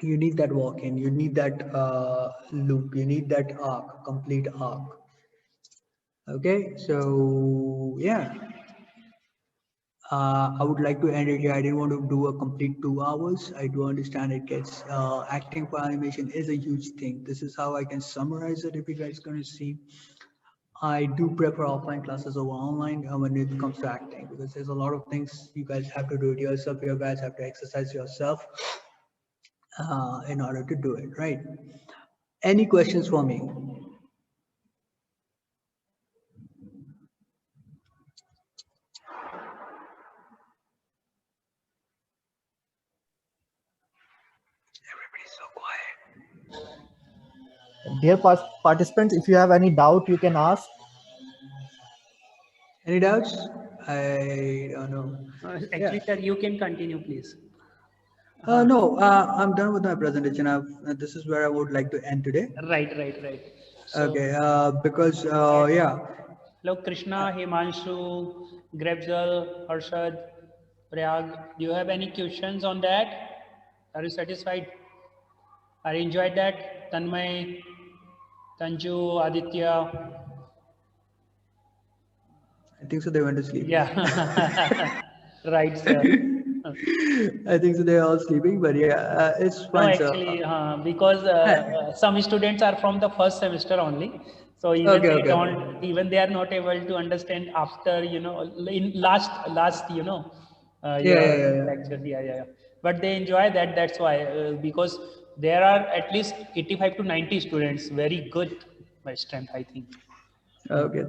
You need that walk in, you need that loop, you need that arc, complete arc. Okay, so yeah, I would like to end it here. I didn't want to do a complete 2 hours. I do understand it gets acting for animation is a huge thing. This is how I can summarize it if you guys gonna see. I do prefer offline classes over online when it comes to acting, because there's a lot of things you guys have to do it yourself. You guys have to exercise yourself in order to do it, right? Any questions for me? Everybody's so quiet. Dear participants, if you have any doubt, you can ask. Any doubts? I don't know. Actually, sir, you can continue, please. No, I'm done with my presentation. This is where I would like to end today. Right. So, Okay, because yeah. Hello, Krishna, Himanshu, Grebzal, Harshad, Prayag. Do you have any questions on that? Are you satisfied? Are you enjoyed that? Tanmay, Tanju, Aditya. I think so. They went to sleep. Yeah. Right, sir. I think so. They're all sleeping, but yeah, it's No, fine, sir. actually, because some students are from the first semester only, so even Okay, they okay. don't, even they are not able to understand after, in last, Yeah, your yeah, yeah, yeah. lecture. Yeah, yeah, yeah. But they enjoy that. That's why, because there are at least 85 to 90 students. Very good by strength, I think. Okay,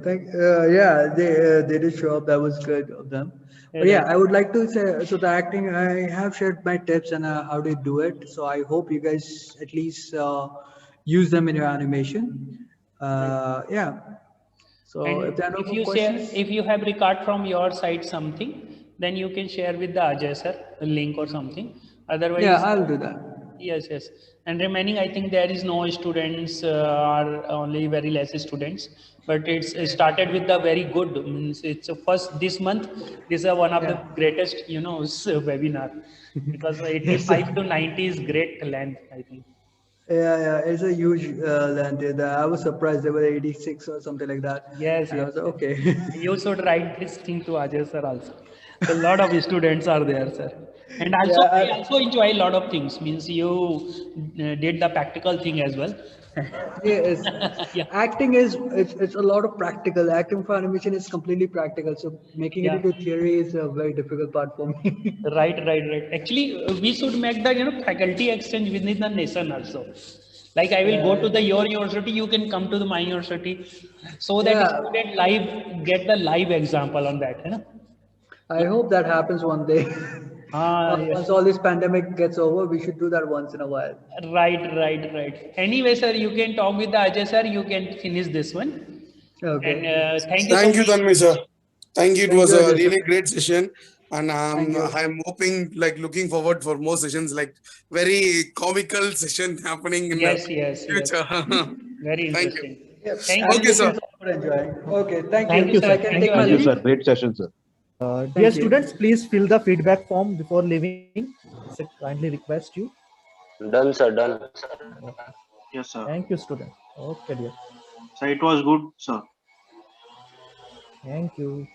yeah, they did show up. That was good of them. But yeah, Right. I would like to say, so the acting, I have shared my tips and how to do it. So I hope you guys at least use them in your animation. Yeah. So if And there are no if more you share, questions, if you have record from your side something, then you can share with the Ajay sir a link or something. yeah, Otherwise, I'll do that. yes, yes. And remaining, I think there is no students, are only very less students. But it started with the very good. Means it's a first this month. This is one of the Yeah. greatest, webinar, because Yes, 85 sir. to 90 is great length, I think. Yeah, yeah, it's a huge land. I was surprised there were 86 or something like that. Yes, And I yes, was like, yes. okay. You should write this thing to Ajay sir also. So a lot of students are there, sir. And also, Yeah, I also enjoy a lot of things. Means you did the practical thing as well. yes. Yeah, Acting it's a lot of practical. Acting for animation is completely practical. So making it yeah. into theory is a very difficult part for me. Right, right, right. Actually, we should make the faculty exchange within the nation also. Like I will go to the your university, you can come to the my university, so that Yeah, student live get the live example on that. I hope that happens one day. Ah, yes. Once all this pandemic gets over, we should do that once in a while. Right, right, right. Anyway, sir, you can talk with the Ajay sir. You can finish this one. And Okay. thank you so Thank you, much. Tanmay sir. Thank you. It Thank was you, a Ajay sir. really great session, and Thank you. I'm hoping, like, looking forward for more sessions, like very comical session happening in the Yes, yes, yes. future. Very Thank you. interesting. Yep. Thank you. Okay, Animation sir. is all for enjoying. Okay, thank Thank you, you. Thank you, So sir. I sir. can Thank you, take my Thank you, Ajay. sir. leave. Great session, sir. Dear Thank you. students, please fill the feedback form before leaving. It's a kindly request you. Done, sir, done. Yes, sir. Thank you, students. Okay, dear. So it was good, sir. Thank you.